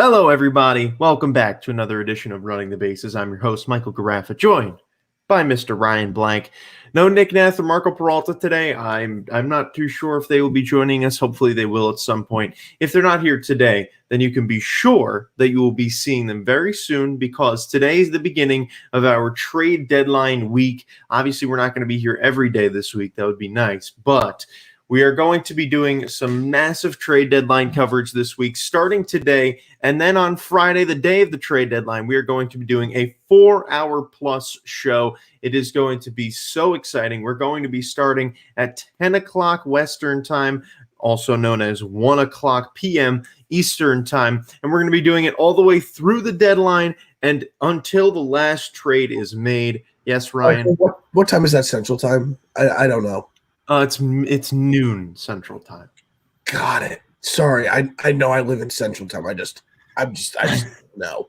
Hello, everybody. Welcome back to another edition of Running the Bases. I'm your host, Michael Garaffa, joined by Mr. Ryan Blank. No Nick Nath or Marco Peralta today. I'm not too sure if they will be joining us. Hopefully, they will at some point. If they're not here today, then you can be sure that you will be seeing them very soon because today is the beginning of our trade deadline week. Obviously, we're not going to be here every day this week. That would be nice, but we are going to be doing some massive trade deadline coverage this week, starting today. And then on Friday, the day of the trade deadline, we are going to be doing a 4-hour plus show. It is going to be so exciting. We're going to be starting at 10 o'clock Western time, also known as 1 o'clock p.m. Eastern time. And we're going to be doing it all the way through the deadline and until the last trade is made. Yes, Ryan? What time is that Central Time? I don't know. It's noon Central Time. Got it. Sorry, I know I live in Central Time. I just know.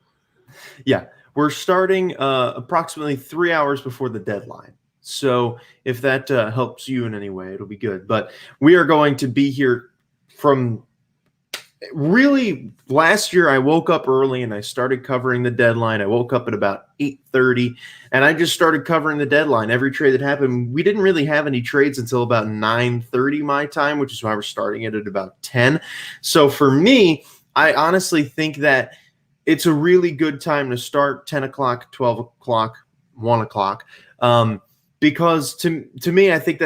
Yeah, we're starting approximately 3 hours before the deadline. So if that helps you in any way, it'll be good. But we are going to be here from really last year. I woke up early and I started covering the deadline. I woke up at about 8:30 and I just started covering the deadline. Every trade that happened, we didn't really have any trades until about 9:30 my time, which is why we're starting it at about 10. So for me, I honestly think that it's a really good time to start 10 o'clock, 12 o'clock, 1 o'clock. Because to me, I think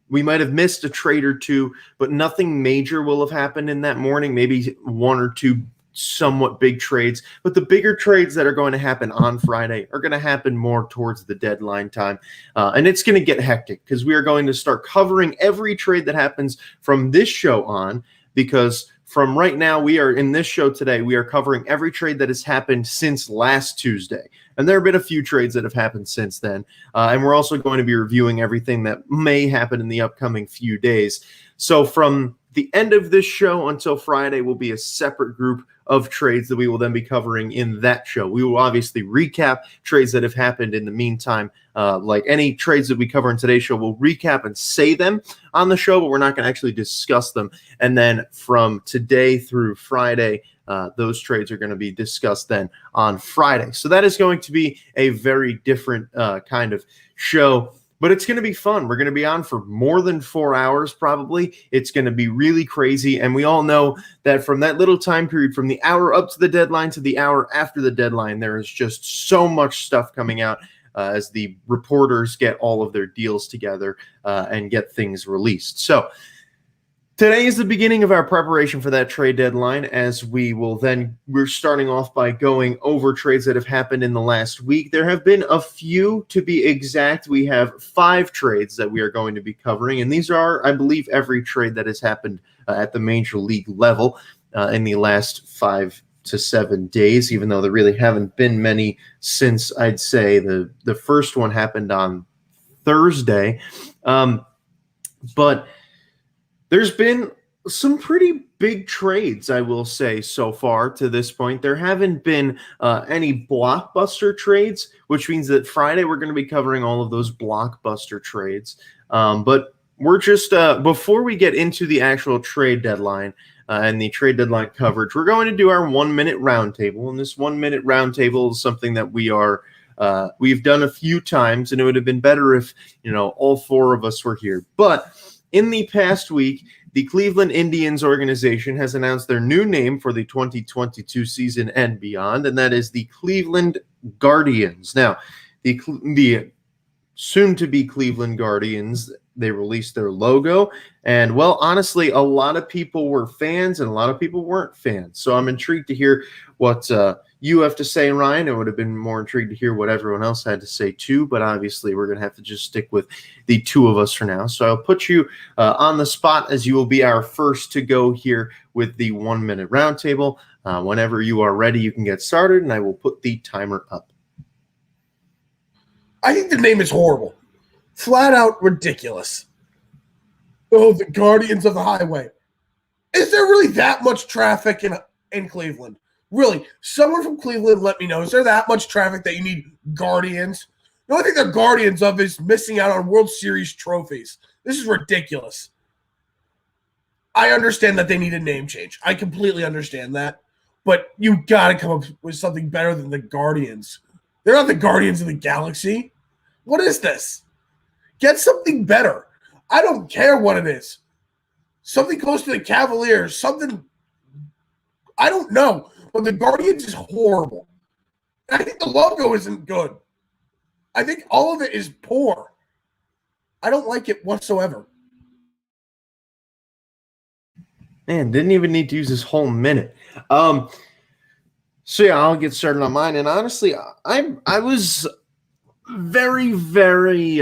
we might have missed a trade or two, but nothing major will have happened in that morning. Maybe one or two somewhat big trades, but the bigger trades that are going to happen on Friday are going to happen more towards the deadline time. And it's going to get hectic because we are going to start covering every trade that happens from this show on, because from right now, we are in this show today, we are covering every trade that has happened since last Tuesday. And there have been a few trades that have happened since then. And we're also going to be reviewing everything that may happen in the upcoming few days. So from the end of this show until Friday will be a separate group of trades that we will then be covering in that show. We will obviously recap trades that have happened in the meantime. Like any trades that we cover in today's show, we'll recap and say them on the show, but we're not going to actually discuss them. And then from today through Friday, those trades are going to be discussed then on Friday. So that is going to be a very different kind of show. But it's going to be fun. We're going to be on for more than 4 hours, probably. It's going to be really crazy. And we all know that from that little time period, from the hour up to the deadline to the hour after the deadline, there is just so much stuff coming out as the reporters get all of their deals together and get things released. So today is the beginning of our preparation for that trade deadline, as we're starting off by going over trades that have happened in the last week. There have been a few, to be exact. We have 5 trades that we are going to be covering, and these are, I believe, every trade that has happened at the major league level in the last 5 to 7 days, even though there really haven't been many since, I'd say, the first one happened on Thursday. But there's been some pretty big trades, I will say, so far to this point. There haven't been any blockbuster trades, which means that Friday we're going to be covering all of those blockbuster trades. But we're just, before we get into the actual trade deadline and the trade deadline coverage, we're going to do our 1-minute roundtable. And this 1-minute roundtable is something that we've done a few times, and it would have been better if, all 4 of us were here. But in the past week, the Cleveland Indians organization has announced their new name for the 2022 season and beyond, and that is the Cleveland Guardians. Now, the soon-to-be Cleveland Guardians, they released their logo, and, well, honestly, a lot of people were fans and a lot of people weren't fans. So I'm intrigued to hear what you have to say, Ryan. I would have been more intrigued to hear what everyone else had to say too, but obviously we're going to have to just stick with the 2 of us for now. So I'll put you on the spot, as you will be our first to go here with the 1-minute roundtable. Whenever you are ready, you can get started, and I will put the timer up. I think the name is horrible. Flat out ridiculous. Oh, the Guardians of the Highway. Is there really that much traffic in Cleveland? Really, someone from Cleveland, let me know. Is there that much traffic that you need Guardians? The only thing they're Guardians of is missing out on World Series trophies. This is ridiculous. I understand that they need a name change. I completely understand that. but you got to come up with something better than the Guardians. They're not the Guardians of the Galaxy. What is this? Get something better. I don't care what it is. Something close to the Cavaliers, something, I don't know, but the Guardians is horrible. I think the logo isn't good. I think all of it is poor. I don't like it whatsoever. Man, didn't even need to use this whole minute. So yeah, I'll get started on mine. And honestly, I was very, very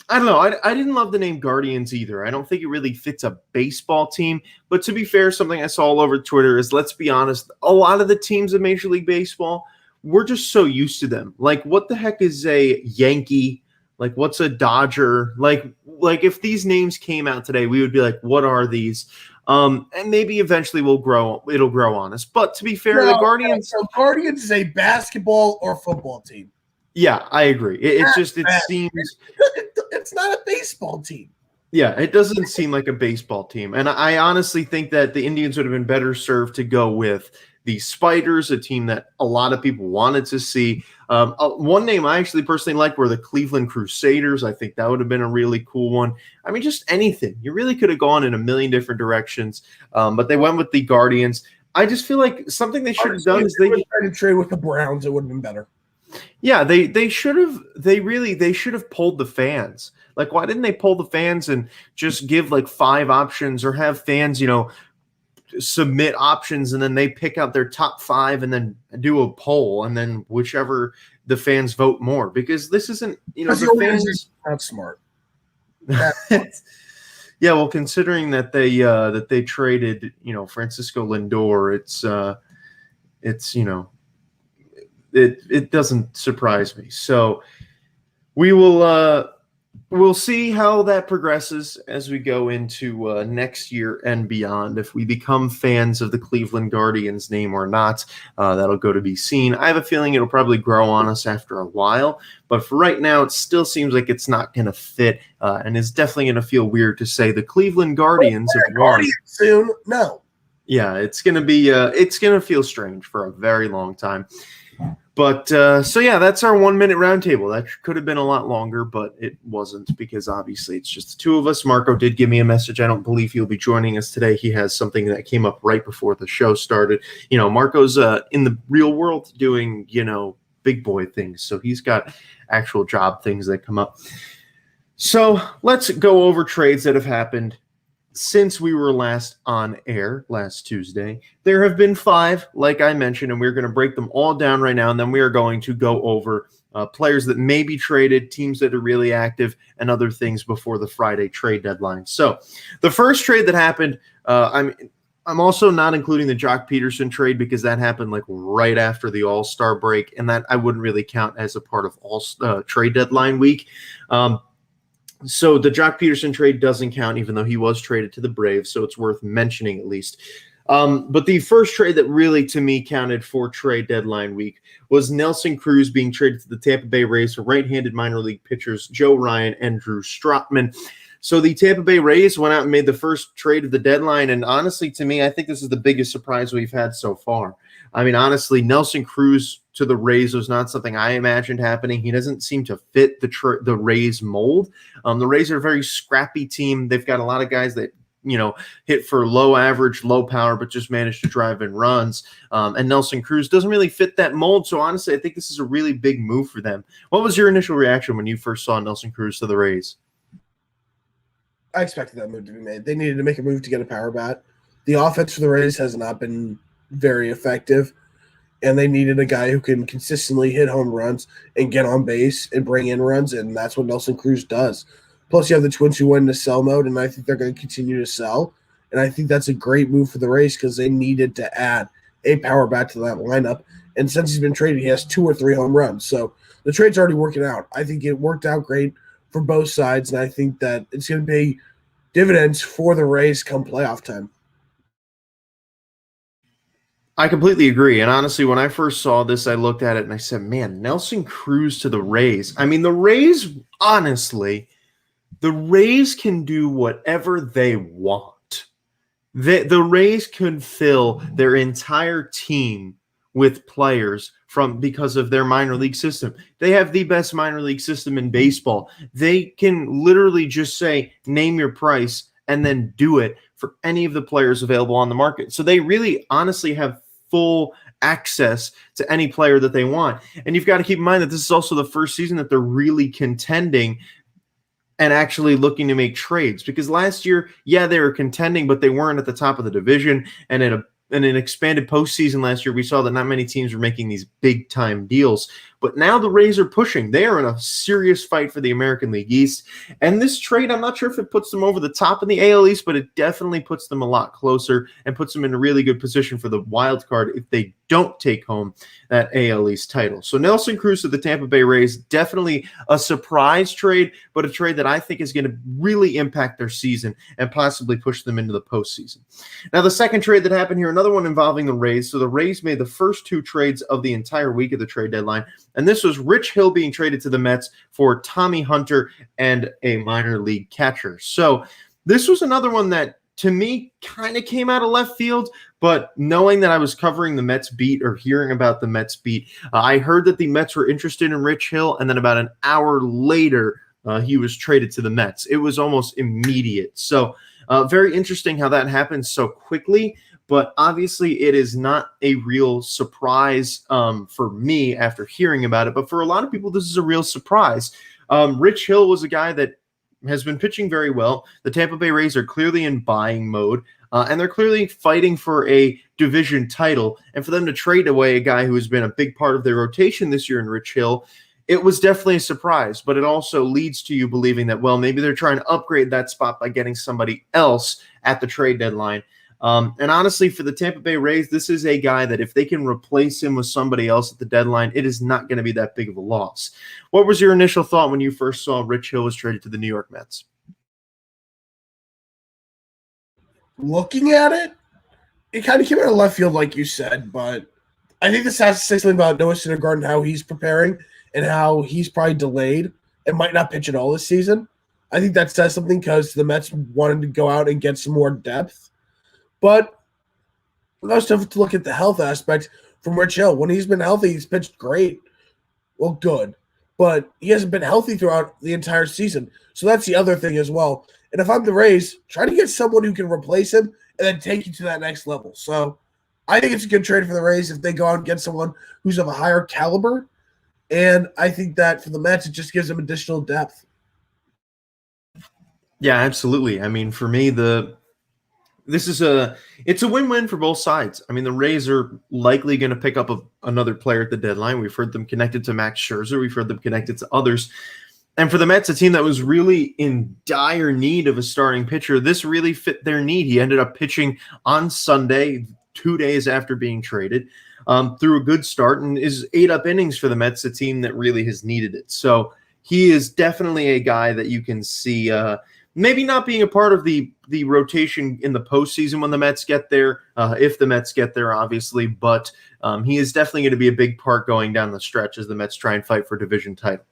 I don't know. I didn't love the name Guardians either. I don't think it really fits a baseball team. But to be fair, something I saw all over Twitter is, let's be honest, a lot of the teams in Major League Baseball, we're just so used to them. Like, what the heck is a Yankee? Like, what's a Dodger? Like if these names came out today, we would be like, what are these? And maybe eventually it'll grow on us. But to be fair, the Guardians. So Guardians is a basketball or football team. Yeah, I agree. It seems it's not a baseball team. Yeah, it doesn't seem like a baseball team. And I honestly think that the Indians would have been better served to go with the Spiders, a team that a lot of people wanted to see. One name I actually personally liked were the Cleveland Crusaders. I think that would have been a really cool one. I mean, just anything. You really could have gone in a million different directions, but they went with the Guardians. I just feel like something they should have done is they tried to trade with the Browns. It would have been better. Yeah, they should have. They should have polled the fans. Like, why didn't they poll the fans and just give like 5 options, or have fans, submit options, and then they pick out their top 5 and then do a poll, and then whichever the fans vote more, because this isn't, the fans not smart. Yeah, well, considering that they traded, Francisco Lindor, it doesn't surprise me. So we'll see how that progresses as we go into next year and beyond. If we become fans of the Cleveland Guardians name or not, that'll go to be seen. I have a feeling it'll probably grow on us after a while, but for right now, it still seems like it's not going to fit, and it's definitely going to feel weird to say the Cleveland Guardians have won soon. No. Yeah, it's going to feel strange for a very long time. But so yeah, that's our 1 minute roundtable. That could have been a lot longer, but it wasn't, because obviously it's just the two of us. Marco did give me a message. I don't believe he'll be joining us today. He has something that came up right before the show started. Marco's in the real world doing, big boy things. So he's got actual job things that come up. So let's go over trades that have happened since we were last on air last Tuesday. There have been 5, like I mentioned, and we're going to break them all down right now, and then we are going to go over players that may be traded, teams that are really active, and other things before the Friday trade deadline. So the first trade that happened, I'm also not including the Jock Peterson trade, because that happened like right after the All-Star break, and that I wouldn't really count as a part of all trade deadline week. So the Jock Peterson trade doesn't count, even though he was traded to the Braves, so it's worth mentioning at least. But the first trade that really, to me, counted for trade deadline week was Nelson Cruz being traded to the Tampa Bay Rays for right-handed minor league pitchers Joe Ryan and Drew Strotman. So the Tampa Bay Rays went out and made the first trade of the deadline, and honestly, to me, I think this is the biggest surprise we've had so far. I mean, honestly, Nelson Cruz to the Rays was not something I imagined happening. He doesn't seem to fit the Rays mold. The Rays are a very scrappy team. They've got a lot of guys that, hit for low average, low power, but just manage to drive in runs. And Nelson Cruz doesn't really fit that mold. So honestly, I think this is a really big move for them. What was your initial reaction when you first saw Nelson Cruz to the Rays? I expected that move to be made. They needed to make a move to get a power bat. The offense for the Rays has not been very effective, and they needed a guy who can consistently hit home runs and get on base and bring in runs, and that's what Nelson Cruz does. Plus, you have the Twins who went into sell mode, and I think they're going to continue to sell, and I think that's a great move for the Rays because they needed to add a power bat to that lineup, and since he's been traded, he has 2 or 3 home runs, so the trade's already working out. I think it worked out great for both sides, and I think that it's going to pay dividends for the Rays come playoff time. I completely agree. And honestly, when I first saw this, I looked at it and I said, man, Nelson Cruz to the Rays. I mean, the Rays can do whatever they want. The Rays could fill their entire team with players because of their minor league system. They have the best minor league system in baseball. They can literally just say, name your price, and then do it for any of the players available on the market. So they really honestly have full access to any player that they want. And you've got to keep in mind that this is also the first season that they're really contending and actually looking to make trades, because last year, yeah, they were contending, but they weren't at the top of the division. And in an expanded postseason last year, we saw that not many teams were making these big time deals. But now the Rays are pushing. They are in a serious fight for the American League East. And this trade, I'm not sure if it puts them over the top in the AL East, but it definitely puts them a lot closer and puts them in a really good position for the wild card if they don't take home that AL East title. So Nelson Cruz to the Tampa Bay Rays, definitely a surprise trade, but a trade that I think is going to really impact their season and possibly push them into the postseason. Now, the second trade that happened here, another one involving the Rays. So the Rays made the first two trades of the entire week of the trade deadline. And this was Rich Hill being traded to the Mets for Tommy Hunter and a minor league catcher. So this was another one that, to me, kind of came out of left field. But knowing that I was covering the Mets beat or hearing about the Mets beat, I heard that the Mets were interested in Rich Hill. And then about an hour later, he was traded to the Mets. It was almost immediate. So very interesting how that happened so quickly. But obviously, it is not a real surprise for me after hearing about it. But for a lot of people, this is a real surprise. Rich Hill was a guy that has been pitching very well. The Tampa Bay Rays are clearly in buying mode, and they're clearly fighting for a division title. And for them to trade away a guy who has been a big part of their rotation this year in Rich Hill, it was definitely a surprise. But it also leads to you believing that, well, maybe they're trying to upgrade that spot by getting somebody else at the trade deadline. And honestly, for the Tampa Bay Rays, this is a guy that if they can replace him with somebody else at the deadline, it is not going to be that big of a loss. What was your initial thought when you first saw Rich Hill was traded to the New York Mets? Looking at it, it kind of came out of left field, like you said, but I think this has to say something about Noah Syndergaard and how he's preparing and how he's probably delayed and might not pitch at all this season. I think that says something because the Mets wanted to go out and get some more depth. But we also have to look at the health aspect from Rich Hill. When he's been healthy, he's pitched great. Well, good. But he hasn't been healthy throughout the entire season. So that's the other thing as well. And if I'm the Rays, try to get someone who can replace him and then take you to that next level. So I think it's a good trade for the Rays if they go out and get someone who's of a higher caliber. And I think that for the Mets, it just gives them additional depth. Yeah, absolutely. I mean, for me, it's a win-win for both sides. I mean, the Rays are likely going to pick up another player at the deadline. We've heard them connected to Max Scherzer. We've heard them connected to others. And for the Mets, a team that was really in dire need of a starting pitcher, this really fit their need. He ended up pitching on Sunday, 2 days after being traded, through a good start and is 8 up innings for the Mets, a team that really has needed it. So he is definitely a guy that you can see maybe not being a part of the rotation in the postseason when the Mets get there, if the Mets get there, obviously. But he is definitely going to be a big part going down the stretch as the Mets try and fight for division title.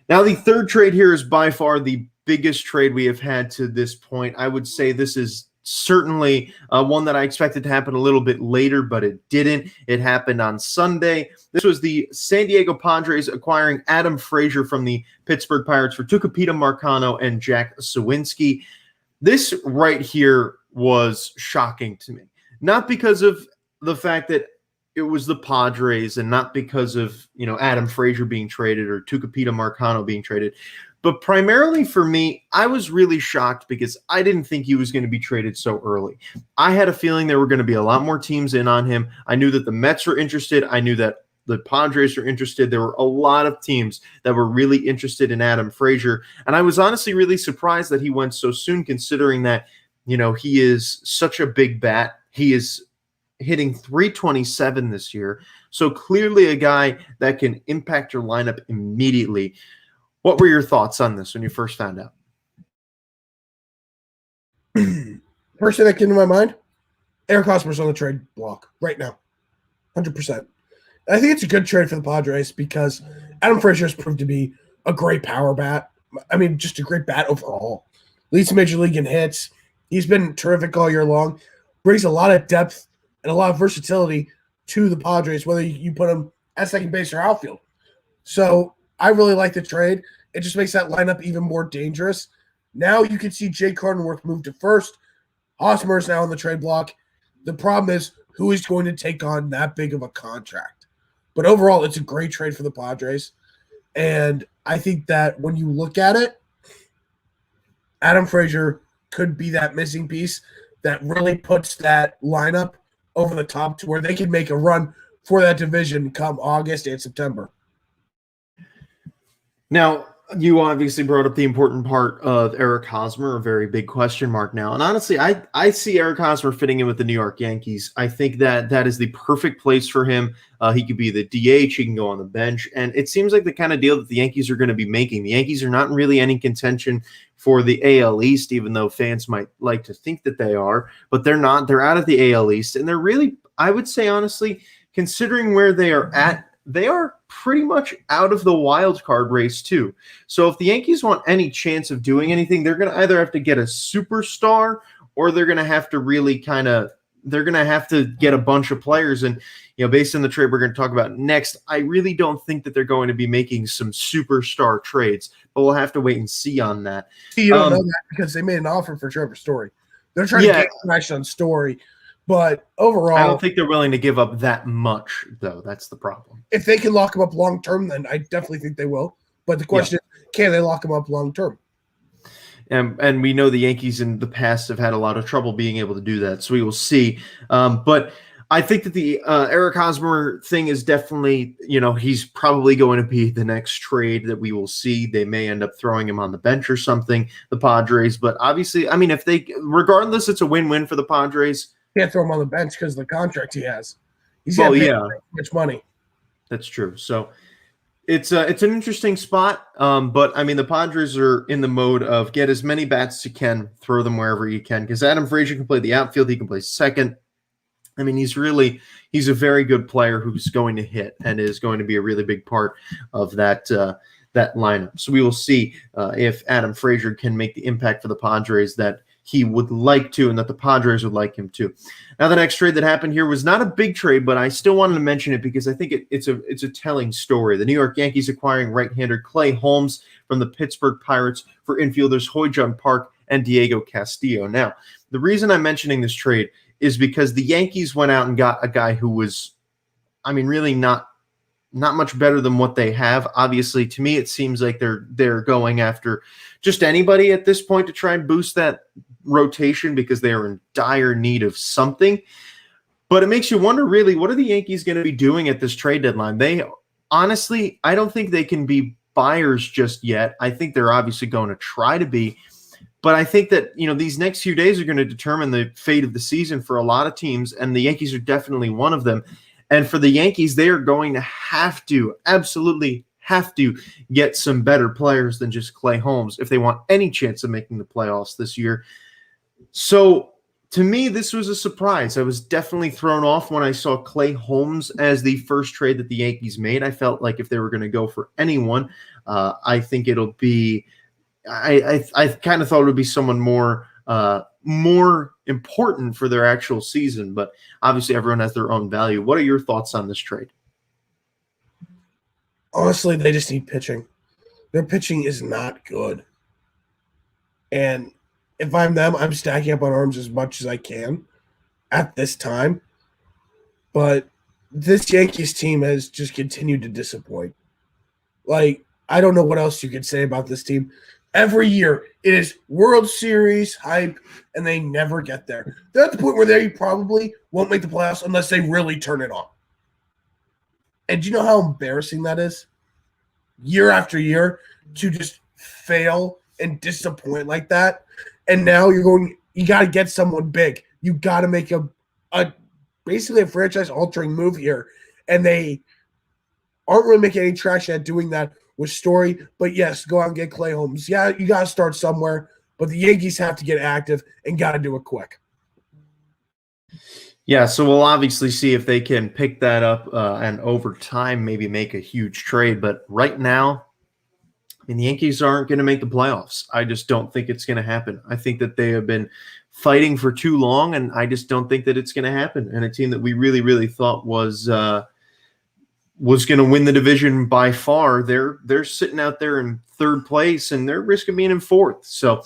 Now, the third trade here is by far the biggest trade we have had to this point. I would say this is certainly one that I expected to happen a little bit later, but it didn't. It happened on Sunday. This was the San Diego Padres acquiring Adam Frazier from the Pittsburgh Pirates for Tucupita Marcano and Jack Sawinski. This right here was shocking to me, not because of the fact that it was the Padres and not because of, Adam Frazier being traded or Tucupita Marcano being traded, but primarily for me, I was really shocked because I didn't think he was going to be traded so early. I had a feeling there were going to be a lot more teams in on him. I knew that the Mets were interested. I knew that the Padres were interested. There were a lot of teams that were really interested in Adam Frazier. And I was honestly really surprised that he went so soon, considering that, he is such a big bat. He is hitting .327 this year. So clearly a guy that can impact your lineup immediately. What were your thoughts on this when you first found out? First thing that came to my mind, Eric Hosmer's on the trade block right now. 100%. I think it's a good trade for the Padres because Adam Frazier has proved to be a great power bat. I mean, just a great bat overall. Leads the major league in hits. He's been terrific all year long. brings a lot of depth and a lot of versatility to the Padres, whether you put him at second base or outfield. So I really like the trade. It just makes that lineup even more dangerous. Now you can see Jake Cronenworth move to first. Hosmer is now on the trade block. The problem is who is going to take on that big of a contract. But overall, it's a great trade for the Padres. And I think that when you look at it, Adam Frazier could be that missing piece that really puts that lineup over the top to where they can make a run for that division come August and September. Now, you obviously brought up the important part of Eric Hosmer, a very big question mark now. And honestly, I see Eric Hosmer fitting in with the New York Yankees. I think that is the perfect place for him. He could be the DH. He can go on the bench. And it seems like the kind of deal that the Yankees are going to be making. The Yankees are not really any contention for the AL East, even though fans might like to think that they are. But they're not. They're out of the AL East. And they're really, I would say honestly, considering where they are at, they are pretty much out of the wild card race too. So if the Yankees want any chance of doing anything, they're going to either have to get a superstar or they're going to have to really they're going to have to get a bunch of players. And, based on the trade we're going to talk about next, I really don't think that they're going to be making some superstar trades, but we'll have to wait and see on that. You don't know that because they made an offer for Trevor Story. They're trying to get action on Story. But overall, I don't think they're willing to give up that much, though. That's the problem. If they can lock him up long term, then I definitely think they will. But the question is, can they lock him up long term? And we know the Yankees in the past have had a lot of trouble being able to do that, so we will see. But I think that the Eric Hosmer thing is definitely, he's probably going to be the next trade that we will see. They may end up throwing him on the bench or something, the Padres. But obviously, I mean, regardless, it's a win-win for the Padres. Can't throw him on the bench because of the contract he has. He's got too much money. That's true. So it's an interesting spot. But I mean, the Padres are in the mode of get as many bats as you can, throw them wherever you can. Because Adam Frazier can play the outfield, he can play second. I mean, he's a very good player who's going to hit and is going to be a really big part of that lineup. So we will see if Adam Frazier can make the impact for the Padres that he would like to, and that the Padres would like him to. Now, the next trade that happened here was not a big trade, but I still wanted to mention it because I think it's a telling story. The New York Yankees acquiring right-hander Clay Holmes from the Pittsburgh Pirates for infielders Hoyjun Park and Diego Castillo. Now, the reason I'm mentioning this trade is because the Yankees went out and got a guy who was, I mean, really not much better than what they have. Obviously, to me, it seems like they're going after just anybody at this point to try and boost that rotation because they are in dire need of something. But it makes you wonder, really, what are the Yankees going to be doing at this trade deadline? Honestly, I don't think they can be buyers just yet. I think they're obviously going to try to be. But I think that, these next few days are going to determine the fate of the season for a lot of teams, and the Yankees are definitely one of them. And for the Yankees, they are going to absolutely have to get some better players than just Clay Holmes if they want any chance of making the playoffs this year. So to me, this was a surprise. I was definitely thrown off when I saw Clay Holmes as the first trade that the Yankees made. I felt like if they were going to go for anyone, I think it'll be I kind of thought it would be someone more important for their actual season, but obviously everyone has their own value. What are your thoughts on this trade? Honestly, they just need pitching. Their pitching is not good. And if I'm them, I'm stacking up on arms as much as I can at this time. But this Yankees team has just continued to disappoint. Like, I don't know what else you could say about this team. Every year, it is World Series hype, and they never get there. They're at the point where they probably won't make the playoffs unless they really turn it on. And do you know how embarrassing that is? Year after year, to just fail and disappoint like that. And now you got to get someone big. You got to make a basically a franchise-altering move here. And they aren't really making any traction at doing that with Story, but yes, go out and get Clay Holmes. Yeah, you got to start somewhere, but the Yankees have to get active and got to do it quick. Yeah, so we'll obviously see if they can pick that up and over time maybe make a huge trade. But right now, And the Yankees aren't going to make the playoffs. I just don't think it's going to happen. I think that they have been fighting for too long, and I just don't think that it's going to happen. And a team that we really, really thought was going to win the division by far, they're sitting out there in third place, and they're risking being in fourth. So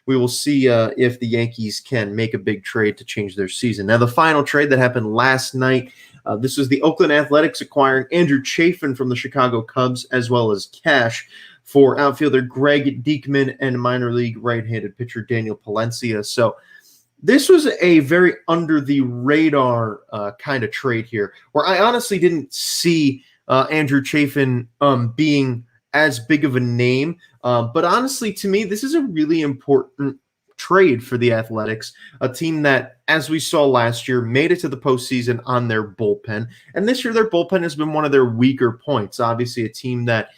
we will see if the Yankees can make a big trade to change their season. Now, the final trade that happened last night, this was the Oakland Athletics acquiring Andrew Chafin from the Chicago Cubs, as well as cash for outfielder Greg Deichmann and minor league right-handed pitcher Daniel Palencia. So this was a very under-the-radar kind of trade here, where I honestly didn't see Andrew Chafin being as big of a name. But honestly, to me, this is a really important trade for the Athletics, a team that, as we saw last year, made it to the postseason on their bullpen. And this year, their bullpen has been one of their weaker points. Obviously, a team that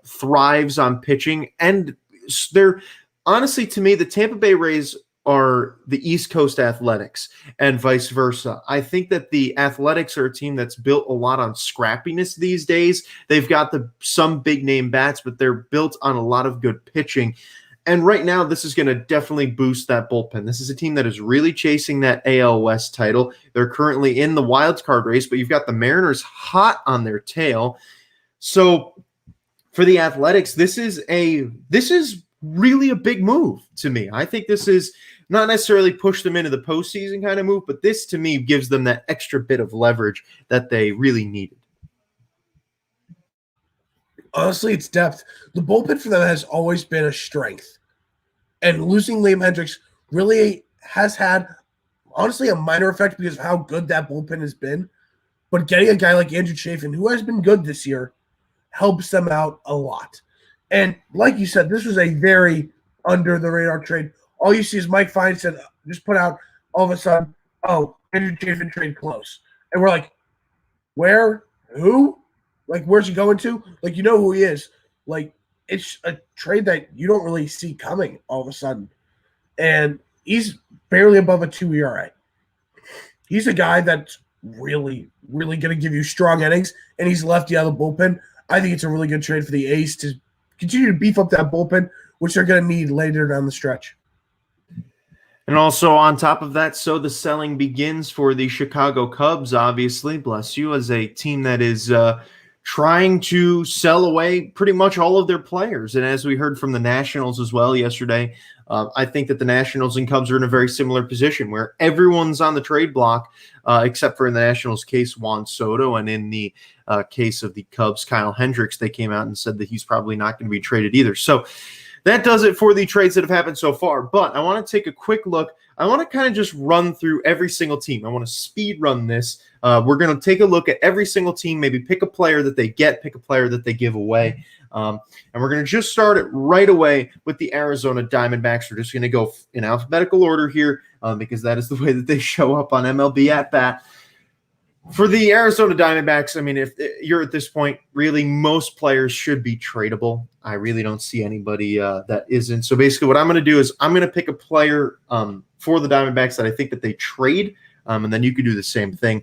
thrives on pitching. And they're, honestly, to me, the Tampa Bay Rays are the East Coast Athletics and vice versa. I think that the Athletics are a team that's built a lot on scrappiness these days. They've got some big name bats, but they're built on a lot of good pitching. And right now, this is going to definitely boost that bullpen. This is a team that is really chasing that AL West title. They're currently in the wild card race, but you've got the Mariners hot on their tail. So for the Athletics, this is really a big move to me. I think this is not necessarily push them into the postseason kind of move, but this to me gives them that extra bit of leverage that they really needed. Honestly, it's depth. The bullpen for them has always been a strength. And losing Liam Hendricks really has had, honestly, a minor effect because of how good that bullpen has been. But getting a guy like Andrew Chafin, who has been good this year, helps them out a lot. And like you said, this was a very under-the-radar trade. All you see is Mike Feinsand just put out all of a sudden, oh, Andrew Chafin trade close. And we're like, where? Who? Like, where's he going to? Like, you know who he is. Like, it's a trade that you don't really see coming all of a sudden. And he's barely above a 2 ERA. He's a guy that's really, really going to give you strong innings, and he's lefty out of the bullpen. I think it's a really good trade for the A's to continue to beef up that bullpen, which they're going to need later down the stretch. And also on top of that, so the selling begins for the Chicago Cubs, obviously, bless you, as a team that is trying to sell away pretty much all of their players. And as we heard from the Nationals as well yesterday, I think that the Nationals and Cubs are in a very similar position where everyone's on the trade block, except for in the Nationals case, Juan Soto, and in the case of the Cubs, Kyle Hendricks. They came out and said that he's probably not going to be traded either. So that does it for the trades that have happened so far. But I want to take a quick look. I want to kind of just run through every single team. I want to speed run this. We're going to take a look at every single team, maybe pick a player that they get, pick a player that they give away. And we're going to just start it right away with the Arizona Diamondbacks. We're just going to go in alphabetical order here because that is the way that they show up on MLB At Bat. For the Arizona Diamondbacks, I mean, if you're at this point, really most players should be tradable. I really don't see anybody that isn't. So basically what I'm going to do is I'm going to pick a player for the Diamondbacks that I think that they trade, and then you can do the same thing.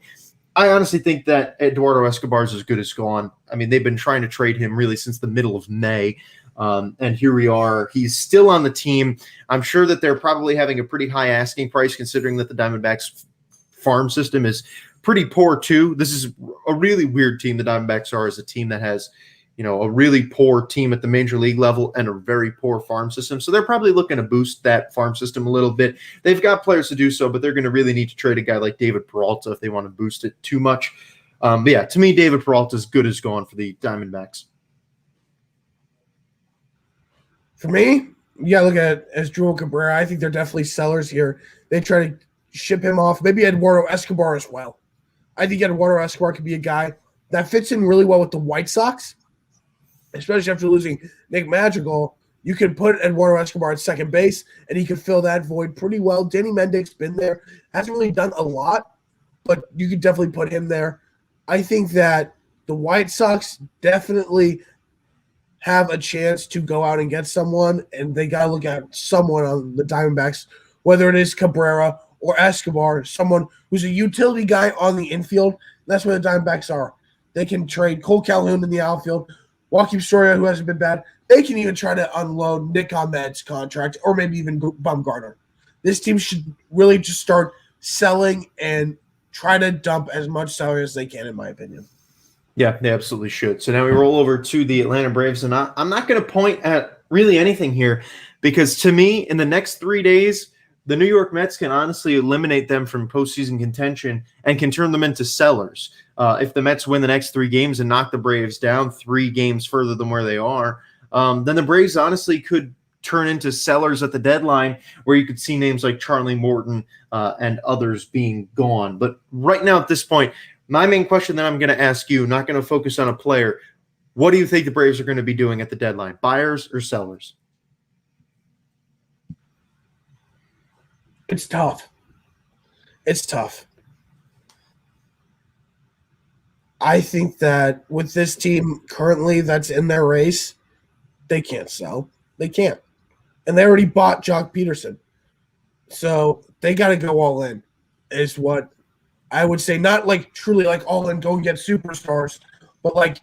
I honestly think that Eduardo Escobar is as good as gone. I mean, they've been trying to trade him really since the middle of May, and here we are. He's still on the team. I'm sure that they're probably having a pretty high asking price considering that the Diamondbacks farm system is pretty poor too. This is a really weird team. The Diamondbacks are as a team that has, a really poor team at the major league level and a very poor farm system. So they're probably looking to boost that farm system a little bit. They've got players to do so, but they're going to really need to trade a guy like David Peralta if they want to boost it too much. But yeah, to me, David Peralta is good as gone for the Diamondbacks. For me, you got to look at Asdrubal Cabrera. I think they're definitely sellers here. They try to ship him off. Maybe Eduardo Escobar as well. I think Eduardo Escobar could be a guy that fits in really well with the White Sox, especially after losing Nick Madrigal. You can put Eduardo Escobar at second base, and he could fill that void pretty well. Danny Mendick's been there. Hasn't really done a lot, but you could definitely put him there. I think that the White Sox definitely have a chance to go out and get someone, and they got to look at someone on the Diamondbacks, whether it is Cabrera or Escobar, someone who's a utility guy on the infield. That's where the Diamondbacks are. They can trade Cole Calhoun in the outfield, Joakim Soria, who hasn't been bad. They can even try to unload Nick Ahmed's contract or maybe even Bumgarner. This team should really just start selling and try to dump as much salary as they can, in my opinion. Yeah, they absolutely should. So now we roll over to the Atlanta Braves, and I'm not going to point at really anything here because to me, in the next 3 days, the New York Mets can honestly eliminate them from postseason contention and can turn them into sellers. If the Mets win the next 3 games and knock the Braves down 3 games further than where they are, then the Braves honestly could turn into sellers at the deadline where you could see names like Charlie Morton and others being gone. But right now at this point, my main question that I'm going to ask you, not going to focus on a player, what do you think the Braves are going to be doing at the deadline? Buyers or sellers? It's tough. It's tough. I think that with this team currently that's in their race, they can't sell. They can't. And they already bought Jock Peterson. So they got to go all in, is what I would say. Not like truly like all in, go and get superstars, but like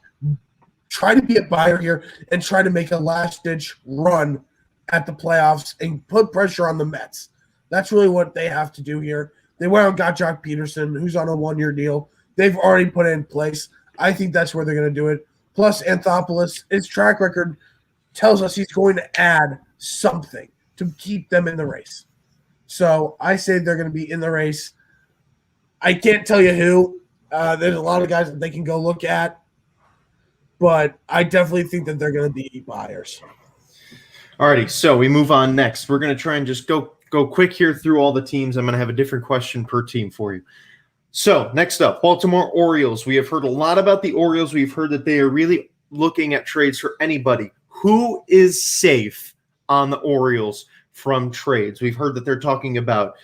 try to be a buyer here and try to make a last-ditch run at the playoffs and put pressure on the Mets. That's really what they have to do here. They went out and got Jock Peterson, who's on a 1-year deal. They've already put it in place. I think that's where they're going to do it. Plus, Anthopoulos, his track record tells us he's going to add something to keep them in the race. So I say they're going to be in the race. I can't tell you who. There's a lot of guys that they can go look at. But I definitely think that they're going to be buyers. Alrighty, so we move on next. We're going to try and just go quick here through all the teams. I'm going to have a different question per team for you. So next up, Baltimore Orioles. We have heard a lot about the Orioles. We've heard that they are really looking at trades for anybody. Who is safe on the Orioles from trades? We've heard that they're talking about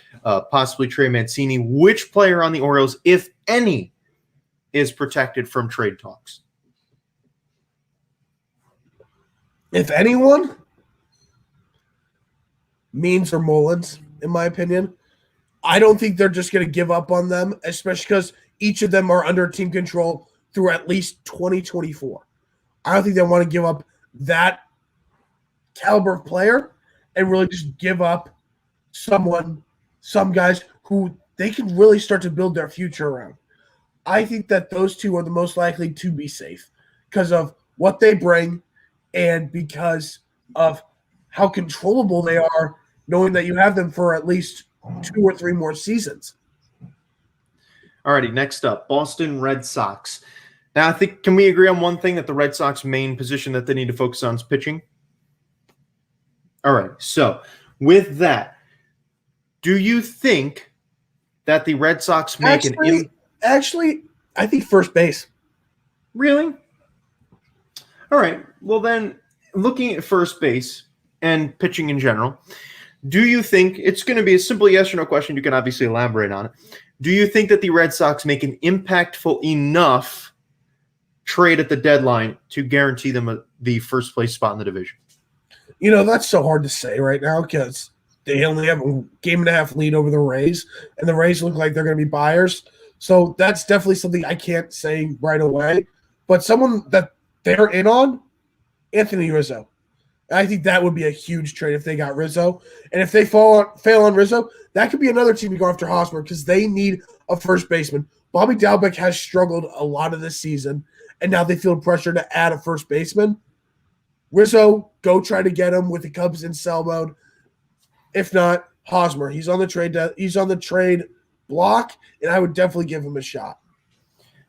possibly Trey Mancini. Which player on the Orioles, if any, is protected from trade talks? If anyone, Means or Mullins, in my opinion. I don't think they're just going to give up on them, especially because each of them are under team control through at least 2024. I don't think they want to give up that caliber of player and really just give up some guys who they can really start to build their future around. I think that those two are the most likely to be safe because of what they bring and because of how controllable they are, knowing that you have them for at least 2 or 3 more seasons. Alrighty, next up, Boston Red Sox. Now, I think, can we agree on one thing, that the Red Sox main position that they need to focus on is pitching? All right, so with that, do you think that the Red Sox make Actually, I think first base. Really? All right, well then, looking at first base and pitching in general, do you think, it's going to be a simple yes or no question, you can obviously elaborate on it, do you think that the Red Sox make an impactful enough trade at the deadline to guarantee them the first place spot in the division? You know, that's so hard to say right now because they only have a game and a half lead over the Rays, and the Rays look like they're going to be buyers. So that's definitely something I can't say right away. But someone that they're in on, Anthony Rizzo. I think that would be a huge trade if they got Rizzo. And if they fail on Rizzo, that could be another team to go after Hosmer because they need a first baseman. Bobby Dalbec has struggled a lot of this season, and now they feel pressure to add a first baseman. Rizzo, go try to get him with the Cubs in sell mode. If not, Hosmer. He's on the trade block, and I would definitely give him a shot.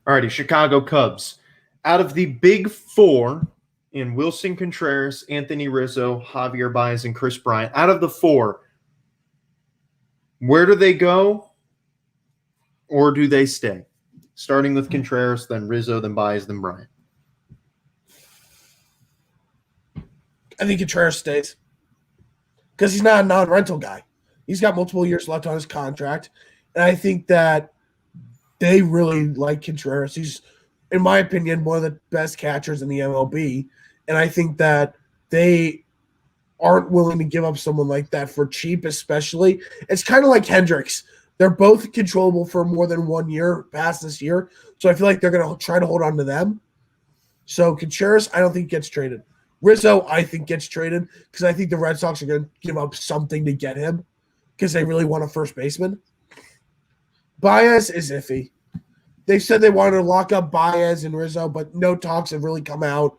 All righty, Chicago Cubs. Out of the big four in Wilson Contreras, Anthony Rizzo, Javier Baez, and Chris Bryant, out of the four, where do they go or do they stay? Starting with Contreras, then Rizzo, then Baez, then Bryant. I think Contreras stays because he's not a non-rental guy. He's got multiple years left on his contract, and I think that they really like Contreras. He's, in my opinion, one of the best catchers in the MLB, and I think that they aren't willing to give up someone like that for cheap, especially. It's kind of like Hendricks. They're both controllable for more than 1 year past this year, so I feel like they're going to try to hold on to them. So Contreras, I don't think gets traded. Rizzo, I think gets traded because I think the Red Sox are going to give up something to get him because they really want a first baseman. Baez is iffy. They said they wanted to lock up Baez and Rizzo, but no talks have really come out.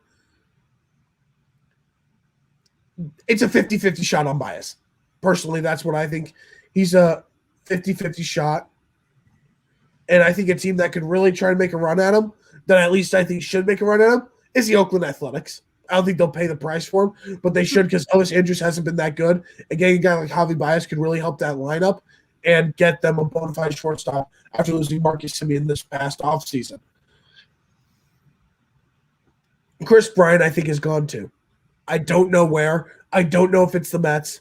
It's a 50-50 shot on Baez. Personally, that's what I think. He's a 50-50 shot. And I think a team that could really try to make a run at him, that at least I think should make a run at him, is the Oakland Athletics. I don't think they'll pay the price for him, but they should because Elvis Andrews hasn't been that good. Again, a guy like Javi Baez could really help that lineup and get them a bona fide shortstop after losing Marcus Semien this past offseason. Chris Bryant, I think, is gone too. I don't know where. I don't know if it's the Mets,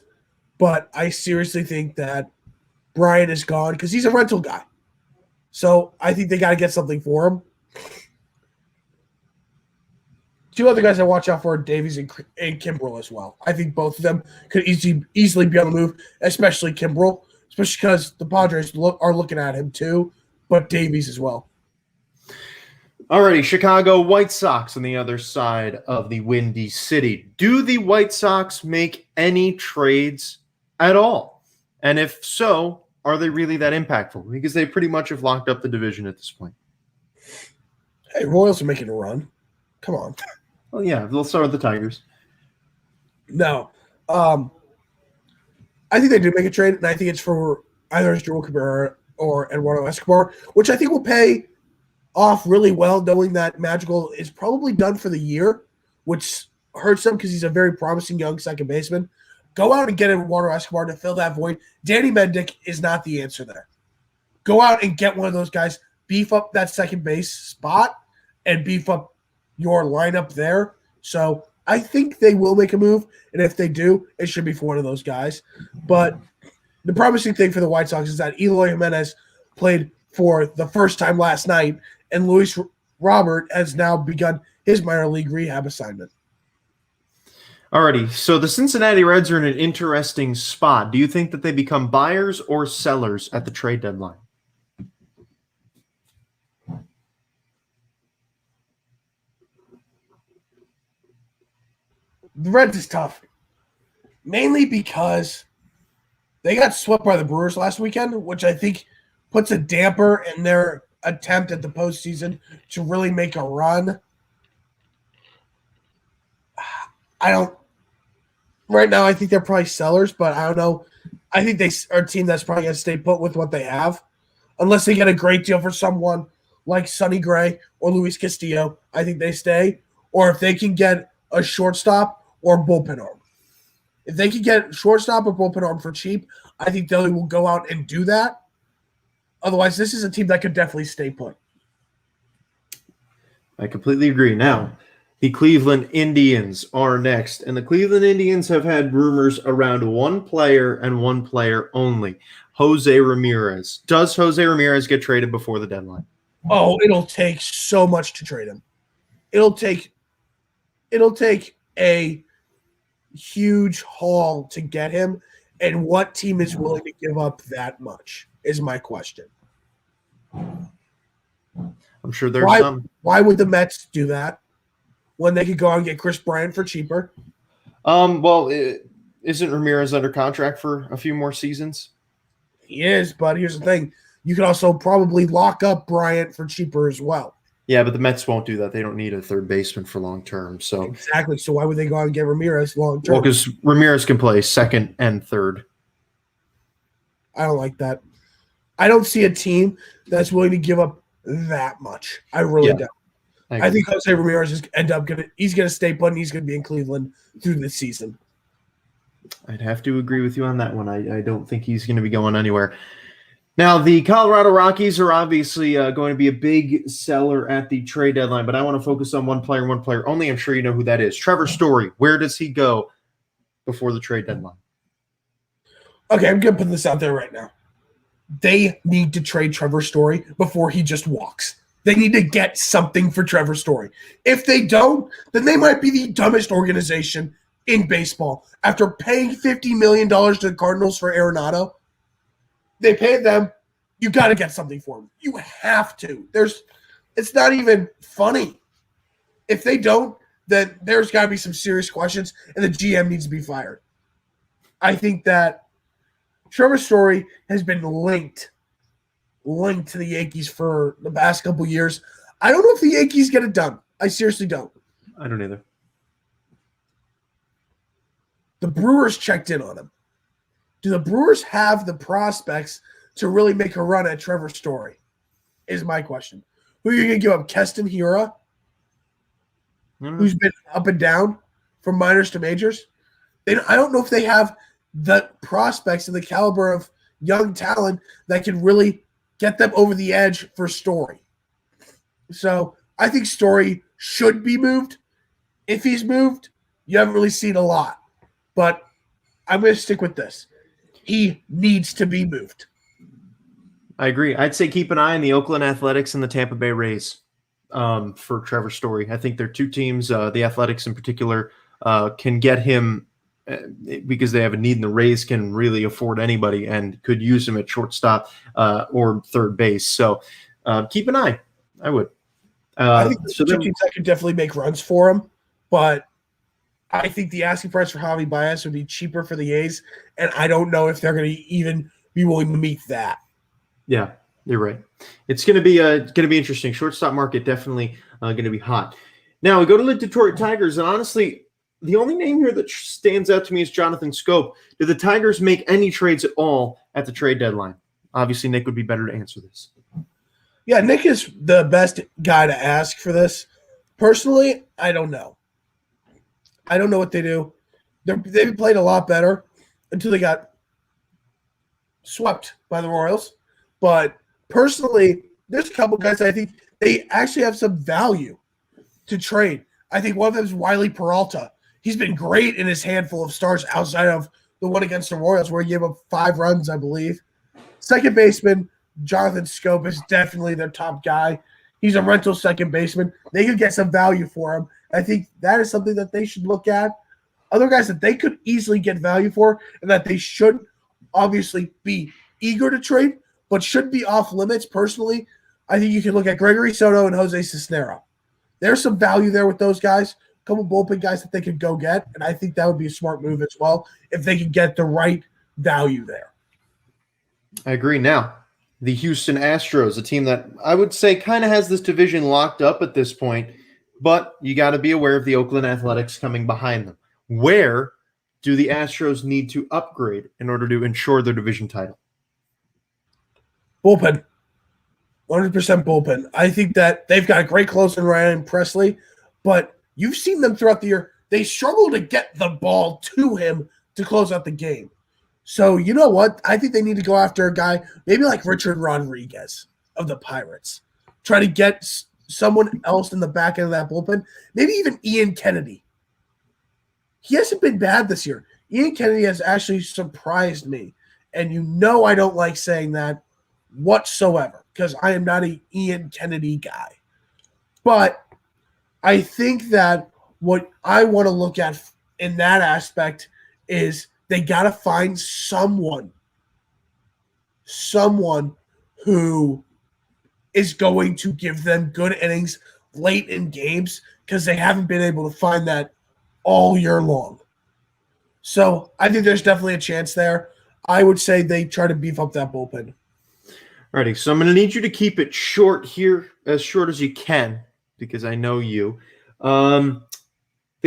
but I seriously think that Bryant is gone because he's a rental guy. So I think they got to get something for him. Two other guys I watch out for are Davies and Kimbrel as well. I think both of them could easily be on the move, especially Kimbrel, especially because the Padres are looking at him too, but Davies as well. Alrighty, Chicago White Sox on the other side of the Windy City. Do the White Sox make any trades at all? And if so, are they really that impactful? Because they pretty much have locked up the division at this point. Hey, Royals are making a run. Come on. Well, yeah, they'll start with the Tigers. No. I think they do make a trade, and I think it's for either Joel Cabrera or Eduardo Escobar, which I think will pay off really well, knowing that Madrigal is probably done for the year, which hurts them because he's a very promising young second baseman. Go out and get Eduardo Escobar to fill that void. Danny Mendick is not the answer there. Go out and get one of those guys, beef up that second base spot, and beef up your lineup there. So I think they will make a move, and if they do, it should be for one of those guys. But the promising thing for the White Sox is that Eloy Jimenez played for the first time last night, and Luis Robert has now begun his minor league rehab assignment. Alrighty, so the Cincinnati Reds are in an interesting spot. Do you think that they become buyers or sellers at the trade deadline? The Reds is tough, mainly because they got swept by the Brewers last weekend, which I think puts a damper in their attempt at the postseason to really make a run. Right now, I think they're probably sellers, but I don't know. I think they are a team that's probably going to stay put with what they have, unless they get a great deal for someone like Sonny Gray or Luis Castillo. I think they stay, or if they can get a shortstop or bullpen arm. If they can get shortstop or bullpen arm for cheap, I think they will go out and do that. Otherwise, this is a team that could definitely stay put. I completely agree. Now, the Cleveland Indians are next, and the Cleveland Indians have had rumors around one player and one player only, Jose Ramirez. Does Jose Ramirez get traded before the deadline? Oh, it'll take so much to trade him. It'll take a huge haul to get him, and what team is willing to give up that much is my question. I'm sure there's some. Why would the Mets do that when they could go out and get Chris Bryant for cheaper? Well, isn't Ramirez under contract for a few more seasons? He is, but here's the thing. You could also probably lock up Bryant for cheaper as well. Yeah, but the Mets won't do that. They don't need a third baseman for long term. So exactly. So why would they go out and get Ramirez long term? Well, because Ramirez can play second and third. I don't like that. I don't see a team that's willing to give up that much. I really don't. I think Jose Ramirez is he's gonna stay put and he's gonna be in Cleveland through the season. I'd have to agree with you on that one. I don't think he's going to be going anywhere. Now, the Colorado Rockies are obviously going to be a big seller at the trade deadline, but I want to focus on one player only. I'm sure you know who that is. Trevor Story. Where does he go before the trade deadline? Okay, I'm going to put this out there right now. They need to trade Trevor Story before he just walks. They need to get something for Trevor Story. If they don't, then they might be the dumbest organization in baseball. After paying $50 million to the Cardinals for Arenado, they paid them. You got to get something for them. You have to. It's not even funny. If they don't, then there's got to be some serious questions, and the GM needs to be fired. I think that Trevor Story has been linked to the Yankees for the past couple years. I don't know if the Yankees get it done. I seriously don't. I don't either. The Brewers checked in on him. Do the Brewers have the prospects to really make a run at Trevor Story? Is my question. Who are you going to give up? Keston Hiura, who's been up and down from minors to majors? I don't know if they have the prospects and the caliber of young talent that can really get them over the edge for Story. So I think Story should be moved. If he's moved, you haven't really seen a lot. But I'm going to stick with this. He needs to be moved. I agree. I'd say keep an eye on the Oakland Athletics and the Tampa Bay Rays for Trevor Story. I think they're two teams, the Athletics in particular, can get him because they have a need, and the Rays can really afford anybody and could use him at shortstop or third base. So keep an eye. I would. I think there's two teams that could definitely make runs for him, but I think the asking price for Javi Baez would be cheaper for the A's, and I don't know if they're going to even be willing to meet that. Yeah, you're right. It's going to be interesting. Shortstop market definitely going to be hot. Now we go to the Detroit Tigers, and honestly, the only name here that stands out to me is Jonathan Scope. Did the Tigers make any trades at all at the trade deadline? Obviously, Nick would be better to answer this. Yeah, Nick is the best guy to ask for this. Personally, I don't know. I don't know what they do. They've played a lot better until they got swept by the Royals. But personally, there's a couple guys that I think they actually have some value to trade. I think one of them is Wiley Peralta. He's been great in his handful of starts outside of the one against the Royals where he gave up 5 runs, I believe. Second baseman, Jonathan Scope is definitely their top guy. He's a rental second baseman. They could get some value for him. I think that is something that they should look at. Other guys that they could easily get value for and that they should obviously be eager to trade, but should be off limits personally. I think you can look at Gregory Soto and Jose Cisnero. There's some value there with those guys. A couple bullpen guys that they could go get, and I think that would be a smart move as well if they could get the right value there. I agree. Now, the Houston Astros, a team that I would say kind of has this division locked up at this point, but you got to be aware of the Oakland Athletics coming behind them. Where do the Astros need to upgrade in order to ensure their division title? Bullpen. 100% bullpen. I think that they've got a great closer in Ryan Presley, but you've seen them throughout the year. They struggle to get the ball to him to close out the game. So you know what? I think they need to go after a guy maybe like Richard Rodriguez of the Pirates. Try to get someone else in the back end of that bullpen. Maybe even Ian Kennedy. He hasn't been bad this year. Ian Kennedy has actually surprised me. And you know I don't like saying that whatsoever because I am not an Ian Kennedy guy. But I think that what I want to look at in that aspect is they got to find someone who is going to give them good innings late in games because they haven't been able to find that all year long. So I think there's definitely a chance there. I would say they try to beef up that bullpen. Alrighty, so I'm going to need you to keep it short here, as short as you can, because I know you. The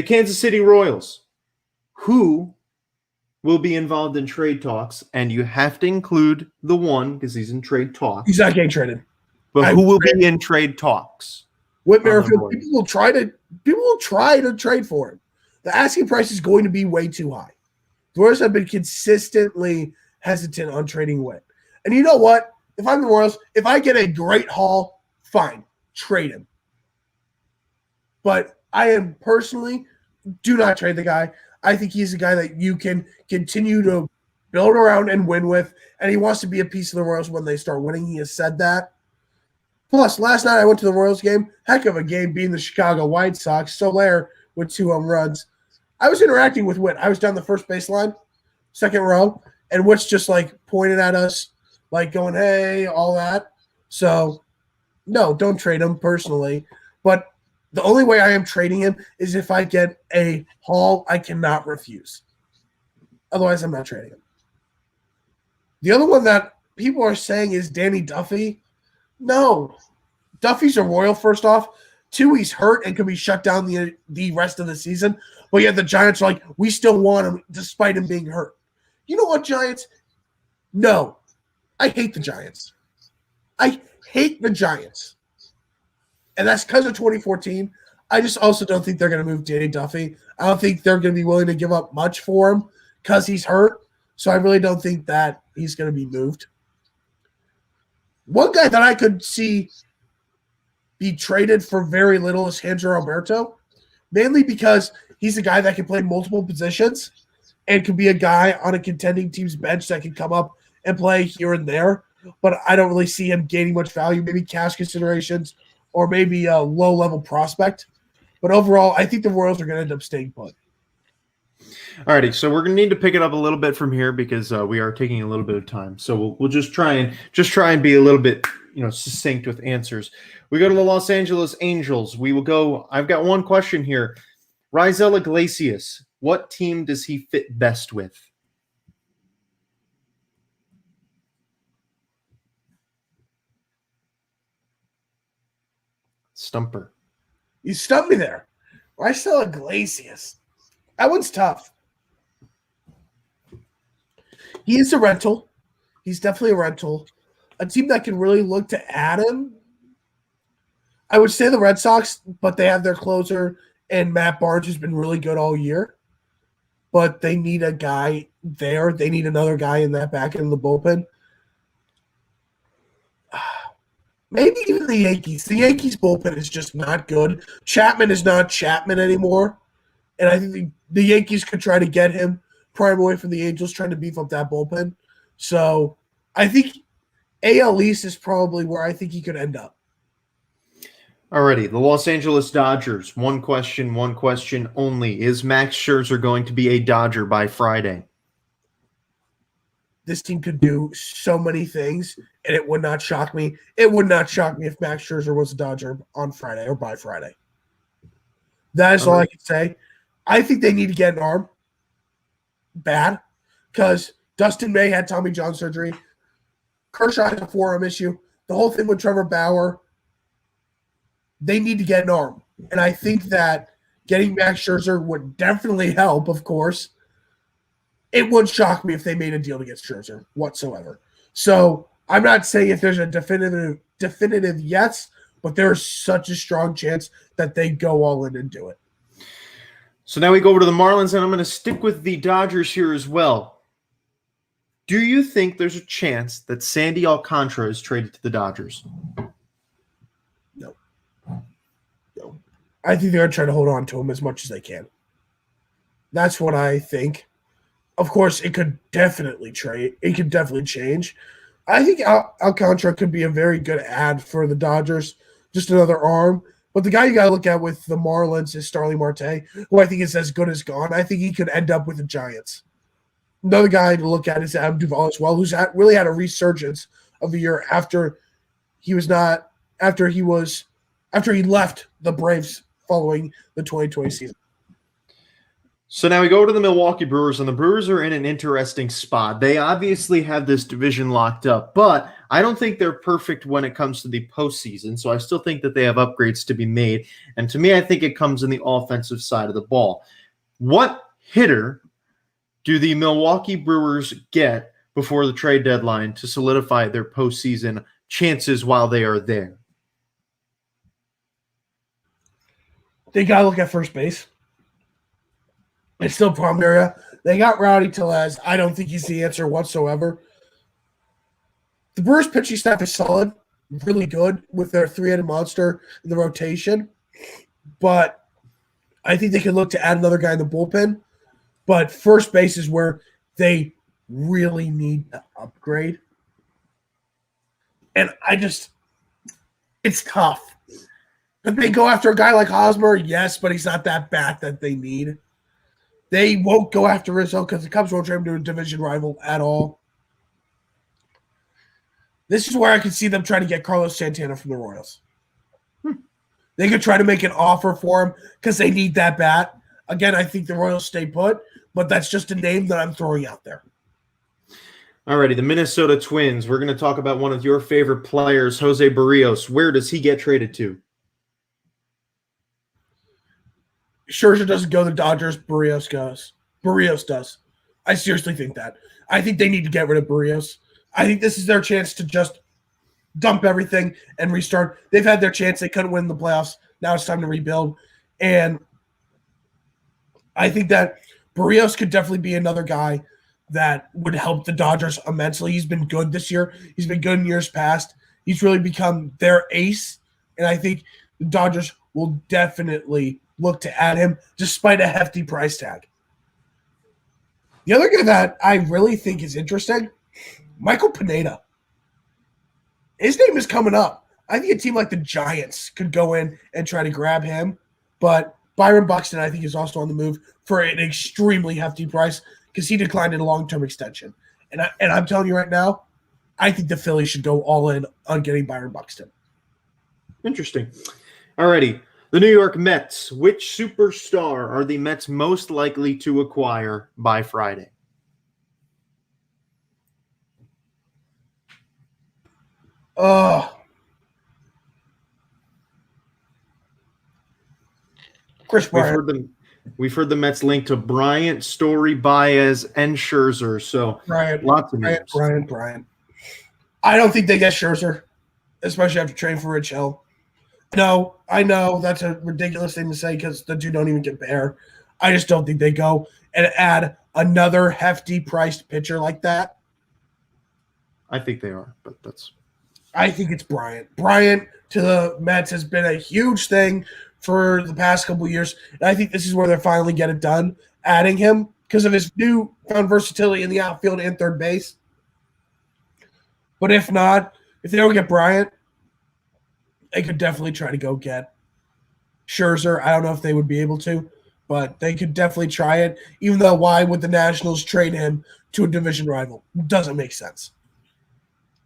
Kansas City Royals, who will be involved in trade talks, and you have to include the one because he's in trade talks. He's not getting traded. But who will be in trade talks? Whit Merrifield. People will try to trade for him. The asking price is going to be way too high. The Royals have been consistently hesitant on trading Whit. And you know what? If I'm the Royals, if I get a great haul, fine, trade him. But I am personally, do not trade the guy. I think he's a guy that you can continue to build around and win with, and he wants to be a piece of the Royals when they start winning. He has said that. Plus, last night I went to the Royals game. Heck of a game being the Chicago White Sox. Soler with 2 home runs. I was interacting with Whit. I was down the first baseline, second row, and Whit's just like pointed at us, like going, hey, all that. So, no, don't trade him personally. But The only way I am trading him is if I get a haul I cannot refuse. Otherwise, I'm not trading him. The other one that people are saying is Danny Duffy. No. Duffy's a Royal, first off. 2, he's hurt and could be shut down the rest of the season. But yet the Giants are like, we still want him despite him being hurt. You know what, Giants? No. I hate the Giants. I hate the Giants. And that's because of 2014. I just also don't think they're going to move Danny Duffy. I don't think they're going to be willing to give up much for him because he's hurt. So I really don't think that he's going to be moved. One guy that I could see be traded for very little is Andrew Alberto, mainly because he's a guy that can play multiple positions and could be a guy on a contending team's bench that can come up and play here and there. But I don't really see him gaining much value, maybe cash considerations or maybe a low-level prospect. But overall, I think the Royals are going to end up staying put. Alrighty, so we're gonna need to pick it up a little bit from here because we are taking a little bit of time. So we'll just try and be a little bit succinct with answers. We go to the Los Angeles Angels. We will go. I've got one question here. Raisel Iglesias, what team does he fit best with? Stumper. You stumped me there. Raisel Iglesias. That one's tough. He is a rental. He's definitely a rental. A team that can really look to add him. I would say the Red Sox, but they have their closer and Matt Barnes, who's been really good all year. But they need a guy there. They need another guy in that back end of the bullpen. Maybe even the Yankees. The Yankees bullpen is just not good. Chapman is not Chapman anymore. And I think the Yankees could try to get him prime away from the Angels, trying to beef up that bullpen. So I think AL East is probably where I think he could end up. Alrighty, the Los Angeles Dodgers. One question only. Is Max Scherzer going to be a Dodger by Friday? This team could do so many things, and it would not shock me. It would not shock me if Max Scherzer was a Dodger on Friday or by Friday. That is all I can say. I think they need to get an arm. Bad. Because Dustin May had Tommy John surgery. Kershaw has a forearm issue. The whole thing with Trevor Bauer. They need to get an arm. And I think that getting Max Scherzer would definitely help, of course. It would shock me if they made a deal to get Scherzer whatsoever. So I'm not saying if there's a definitive yes, but there's such a strong chance that they go all in and do it. So now we go over to the Marlins, and I'm going to stick with the Dodgers here as well. Do you think there's a chance that Sandy Alcantara is traded to the Dodgers? No. I think they're going to try to hold on to him as much as they can. That's what I think. Of course, it could definitely trade. It could definitely change. I think Alcantara could be a very good ad for the Dodgers. Just another arm. But the guy you got to look at with the Marlins is Starling Marte, who I think is as good as gone. I think he could end up with the Giants. Another guy to look at is Adam Duvall as well, who's really had a resurgence of the year after he left the Braves following the 2020 season. So now we go to the Milwaukee Brewers, and the Brewers are in an interesting spot. They obviously have this division locked up, but I don't think they're perfect when it comes to the postseason, so I still think that they have upgrades to be made. And to me, I think it comes in the offensive side of the ball. What hitter do the Milwaukee Brewers get before the trade deadline to solidify their postseason chances while they are there? They got to look at first base. It's still a problem area. They got Rowdy Tellez. I don't think he's the answer whatsoever. The Brewers pitching staff is solid, really good with their three-headed monster in the rotation. But I think they can look to add another guy in the bullpen. But first base is where they really need to upgrade. And it's tough. Could they go after a guy like Hosmer? Yes, but he's not that bat that they need. They won't go after Rizzo because the Cubs won't trade him to a division rival at all. This is where I can see them trying to get Carlos Santana from the Royals. They could try to make an offer for him because they need that bat. Again, I think the Royals stay put, but that's just a name that I'm throwing out there. Alrighty, the Minnesota Twins. We're going to talk about one of your favorite players, Jose Barrios. Where does he get traded to? Scherzer doesn't go to the Dodgers. Barrios goes. Barrios does. I seriously think that. I think they need to get rid of Barrios. I think this is their chance to just dump everything and restart. They've had their chance. They couldn't win the playoffs. Now it's time to rebuild. And I think that Barrios could definitely be another guy that would help the Dodgers immensely. He's been good this year. He's been good in years past. He's really become their ace. And I think the Dodgers will definitely look to add him despite a hefty price tag. The other guy that I really think is interesting, Michael Pineda. His name is coming up. I think a team like the Giants could go in and try to grab him. But Byron Buxton, I think, is also on the move for an extremely hefty price because he declined in a long-term extension. And I'm telling you right now, I think the Phillies should go all in on getting Byron Buxton. Interesting. Alrighty. The New York Mets. Which superstar are the Mets most likely to acquire by Friday? Chris Bryant. We've heard the Mets linked to Bryant, Story, Baez, and Scherzer. So lots of names. Bryant. I don't think they get Scherzer, especially after trading for Rich Hill. No, I know that's a ridiculous thing to say because the two don't even get bare. I just don't think they go and add another hefty priced pitcher like that. I think they are, but I think it's Bryant. Bryant to the Mets has been a huge thing for the past couple of years. And I think this is where they finally get it done, adding him because of his newfound versatility in the outfield and third base. But if not, if they don't get Bryant, they could definitely try to go get Scherzer. I don't know if they would be able to, but they could definitely try it, even though why would the Nationals trade him to a division rival? Doesn't make sense.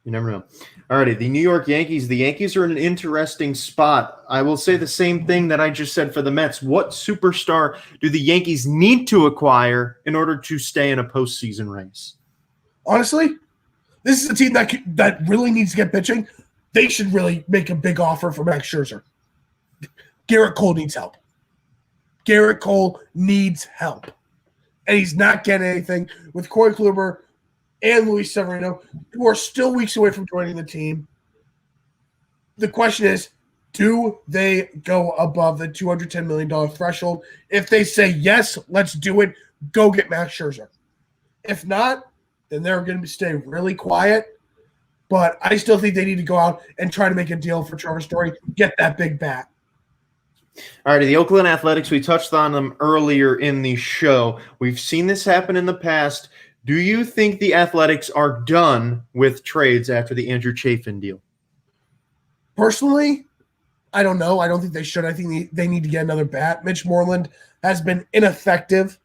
You never know. Alrighty, the New York Yankees. The Yankees are in an interesting spot. I will say the same thing that I just said for the Mets. What superstar do the Yankees need to acquire in order to stay in a postseason race? Honestly, this is a team that really needs to get pitching. They should really make a big offer for Max Scherzer. Garrett Cole needs help. Garrett Cole needs help. And he's not getting anything with Corey Kluber and Luis Severino, who are still weeks away from joining the team. The question is, do they go above the $210 million threshold? If they say, yes, let's do it, go get Max Scherzer. If not, then they're going to stay really quiet. But I still think they need to go out and try to make a deal for Trevor Story, get that big bat. All right, the Oakland Athletics, we touched on them earlier in the show. We've seen this happen in the past. Do you think the Athletics are done with trades after the Andrew Chafin deal? Personally, I don't know. I don't think they should. I think they need to get another bat. Mitch Moreland has been ineffective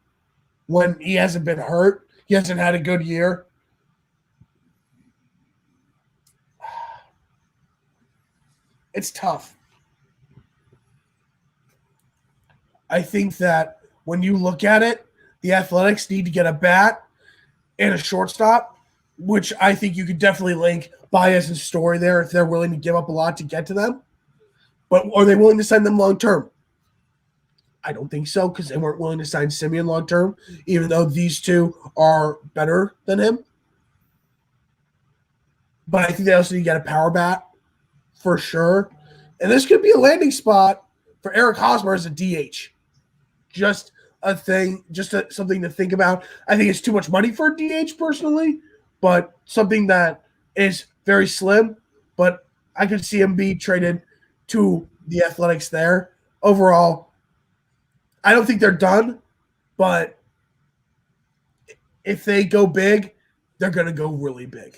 when he hasn't been hurt. He hasn't had a good year. It's tough. I think that when you look at it, the Athletics need to get a bat and a shortstop, which I think you could definitely link Baez and Story there if they're willing to give up a lot to get to them. But are they willing to sign them long term? I don't think so because they weren't willing to sign Simeon long term, even though these two are better than him. But I think they also need to get a power bat for sure. And this could be a landing spot for Eric Hosmer as a DH. Just a thing, something to think about. I think it's too much money for a DH personally, but something that is very slim. But I could see him be traded to the Athletics there. Overall, I don't think they're done, but if they go big, they're going to go really big.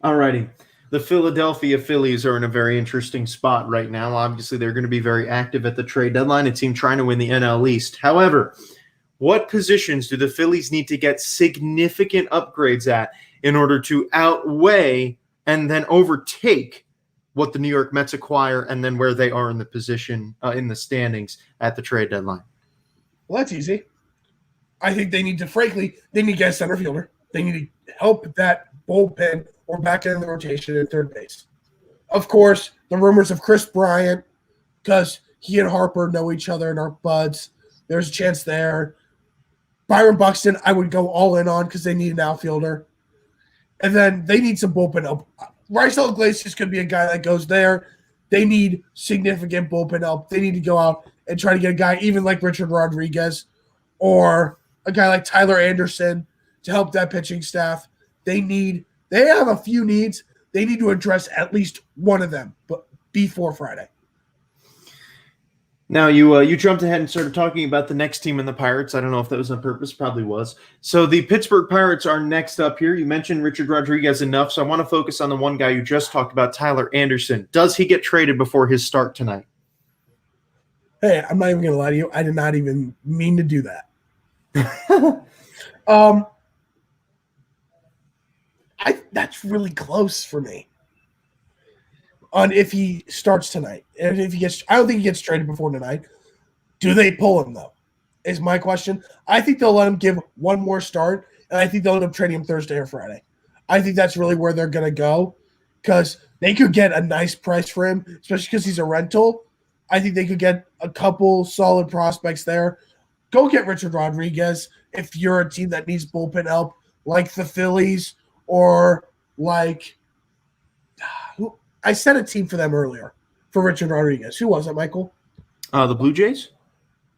All righty. The Philadelphia Phillies are in a very interesting spot right now. Obviously, they're going to be very active at the trade deadline, a team trying to win the NL East. However, what positions do the Phillies need to get significant upgrades at in order to outweigh and then overtake what the New York Mets acquire, and then where they are in the position in the standings at the trade deadline? Well, that's easy. I think they need to get a center fielder. They need to help that bullpen or back end of the rotation at third base. Of course, the rumors of Chris Bryant, because he and Harper know each other and are buds. There's a chance there. Byron Buxton, I would go all in on because they need an outfielder. And then they need some bullpen help. Raisel Iglesias could be a guy that goes there. They need significant bullpen help. They need to go out and try to get a guy even like Richard Rodriguez or a guy like Tyler Anderson to help that pitching staff. They have a few needs. They need to address at least one of them before Friday. Now, you jumped ahead and started talking about the next team in the Pirates. I don't know if that was on purpose. Probably was. So the Pittsburgh Pirates are next up here. You mentioned Richard Rodriguez enough, so I want to focus on the one guy you just talked about, Tyler Anderson. Does he get traded before his start tonight? Hey, I'm not even going to lie to you. I did not even mean to do that. That's really close for me on if he starts tonight. And if he gets, I don't think he gets traded before tonight. Do they pull him though? Is my question. I think they'll let him give one more start, and I think they'll end up trading him Thursday or Friday. I think that's really where they're going to go because they could get a nice price for him, especially because he's a rental. I think they could get a couple solid prospects there. Go get Richard Rodriguez if you're a team that needs bullpen help, like the Phillies or like I said a team for them earlier for Richard Rodriguez. Who was it, Michael? The Blue Jays? It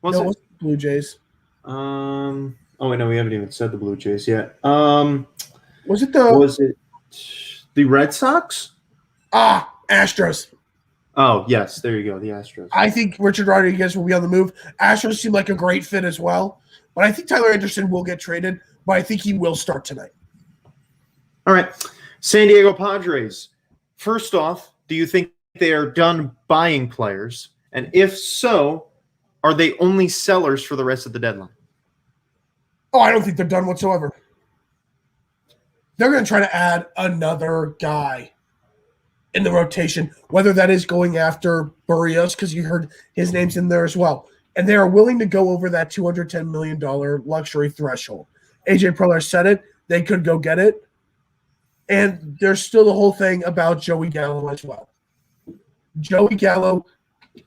wasn't the Blue Jays. Oh wait, no, we haven't even said the Blue Jays yet. Was it the Red Sox? Astros. Oh, yes, there you go, the Astros. I think Richard Rodriguez will be on the move. Astros seem like a great fit as well. But I think Tyler Anderson will get traded, but I think he will start tonight. All right. San Diego Padres. First off, do you think they are done buying players? And if so, are they only sellers for the rest of the deadline? Oh, I don't think they're done whatsoever. They're going to try to add another guy in the rotation, whether that is going after Barrios, because you heard his name's in there as well. And they are willing to go over that $210 million luxury threshold. AJ Preller said it. They could go get it. And there's still the whole thing about Joey Gallo as well. Joey Gallo,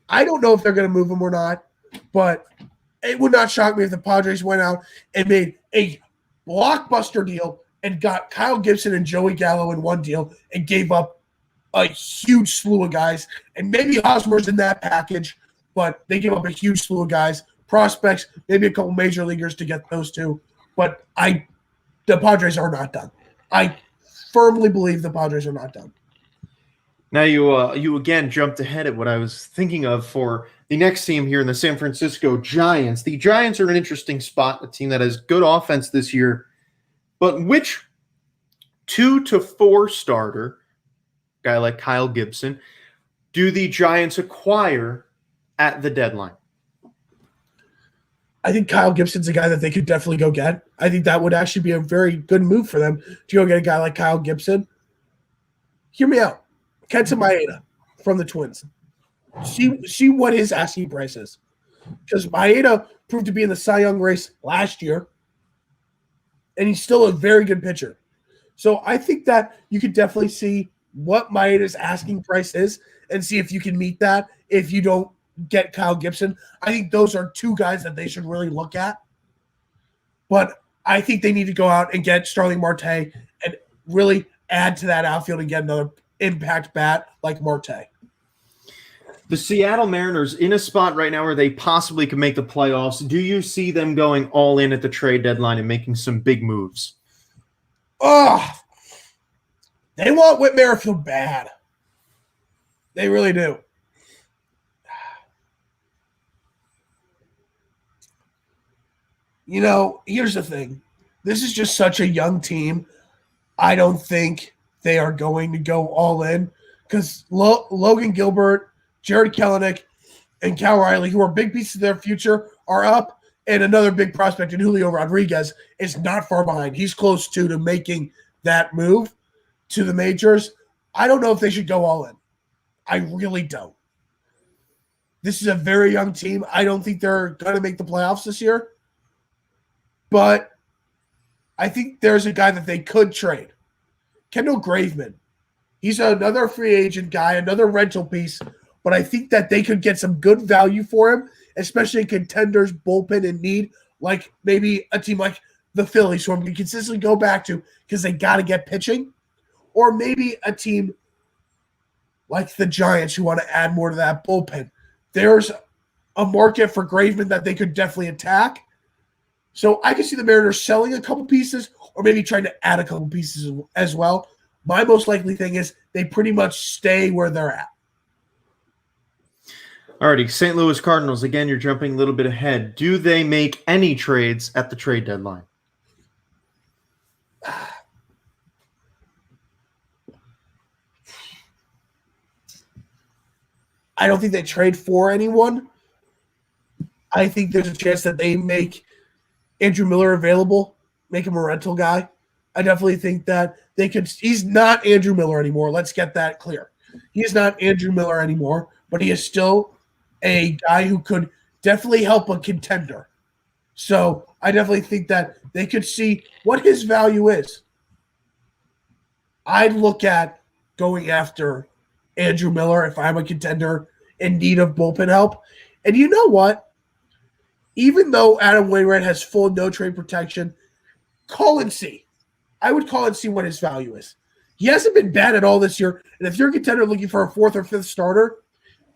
I don't know if they're going to move him or not, but it would not shock me if the Padres went out and made a blockbuster deal and got Kyle Gibson and Joey Gallo in one deal and gave up a huge slew of guys. And maybe Hosmer's in that package, but they gave up a huge slew of guys, prospects, maybe a couple major leaguers to get those two. But the Padres are not done. I firmly believe the Padres are not done. Now you again jumped ahead at what I was thinking of for the next team here in the San Francisco Giants. The Giants are an interesting spot, a team that has good offense this year, but which 2 to 4 starter, guy like Kyle Gibson, do the Giants acquire at the deadline? I think Kyle Gibson's a guy that they could definitely go get. I think that would actually be a very good move for them to go get a guy like Kyle Gibson. Hear me out. Kenta Maeda from the Twins. See what his asking price is. Because Maeda proved to be in the Cy Young race last year, and he's still a very good pitcher. So I think that you could definitely see what Maeda's asking price is and see if you can meet that if you don't get Kyle Gibson. I think those are two guys that they should really look at. But I think they need to go out and get Starling Marte and really add to that outfield and get another impact bat like Marte. The Seattle Mariners in a spot right now where they possibly could make the playoffs. Do you see them going all in at the trade deadline and making some big moves? Oh, they want Whit Merrifield bad. They really do. You know, here's the thing. This is just such a young team. I don't think they are going to go all in because Logan Gilbert, Jared Kelenic, and Cal Riley, who are big pieces of their future, are up, and another big prospect in Julio Rodriguez is not far behind. He's close to making that move to the majors. I don't know if they should go all in. I really don't. This is a very young team. I don't think they're going to make the playoffs this year. But I think there's a guy that they could trade. Kendall Graveman. He's another free agent guy, another rental piece. But I think that they could get some good value for him, especially in contenders, bullpen in need, like maybe a team like the Phillies, who I'm going to consistently go back to because they got to get pitching. Or maybe a team like the Giants who want to add more to that bullpen. There's a market for Graveman that they could definitely attack. So I could see the Mariners selling a couple pieces or maybe trying to add a couple pieces as well. My most likely thing is they pretty much stay where they're at. Alrighty, St. Louis Cardinals. Again, you're jumping a little bit ahead. Do they make any trades at the trade deadline? I don't think they trade for anyone. I think there's a chance that they make Andrew Miller available, make him a rental guy. I definitely think that they could. He's not Andrew Miller anymore. Let's get that clear. He is not Andrew Miller anymore, but he is still a guy who could definitely help a contender. So I definitely think that they could see what his value is. I'd look at going after Andrew Miller if I'm a contender in need of bullpen help. And you know what? Even though Adam Wainwright has full no trade protection, call and see. I would call and see what his value is. He hasn't been bad at all this year. And if you're a contender looking for a fourth or fifth starter,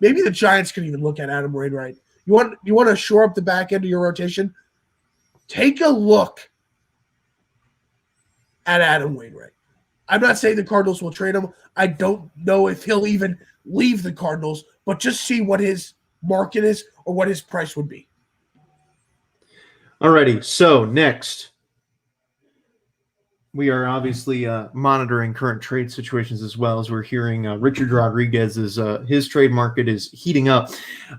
maybe the Giants could even look at Adam Wainwright. You want to shore up the back end of your rotation? Take a look at Adam Wainwright. I'm not saying the Cardinals will trade him. I don't know if he'll even leave the Cardinals, but just see what his market is or what his price would be. Alrighty, so next, we are obviously monitoring current trade situations as well as we're hearing Richard Rodriguez's his trade market is heating up.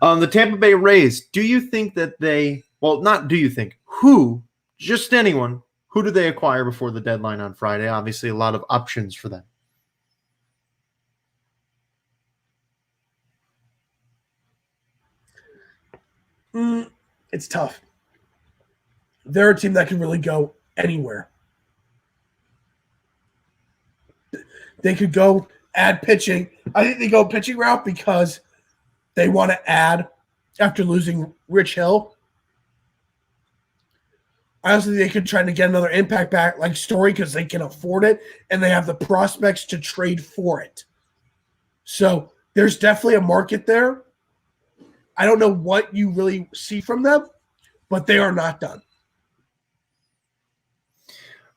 The Tampa Bay Rays, do you think that they, well, not do you think, who, just anyone, who do they acquire before the deadline on Friday? Obviously, a lot of options for them. It's tough. They're a team that can really go anywhere. They could go add pitching. I think they go pitching route because they want to add after losing Rich Hill. I also think they could try to get another impact back like Story because they can afford it and they have the prospects to trade for it. So there's definitely a market there. I don't know what you really see from them, but they are not done.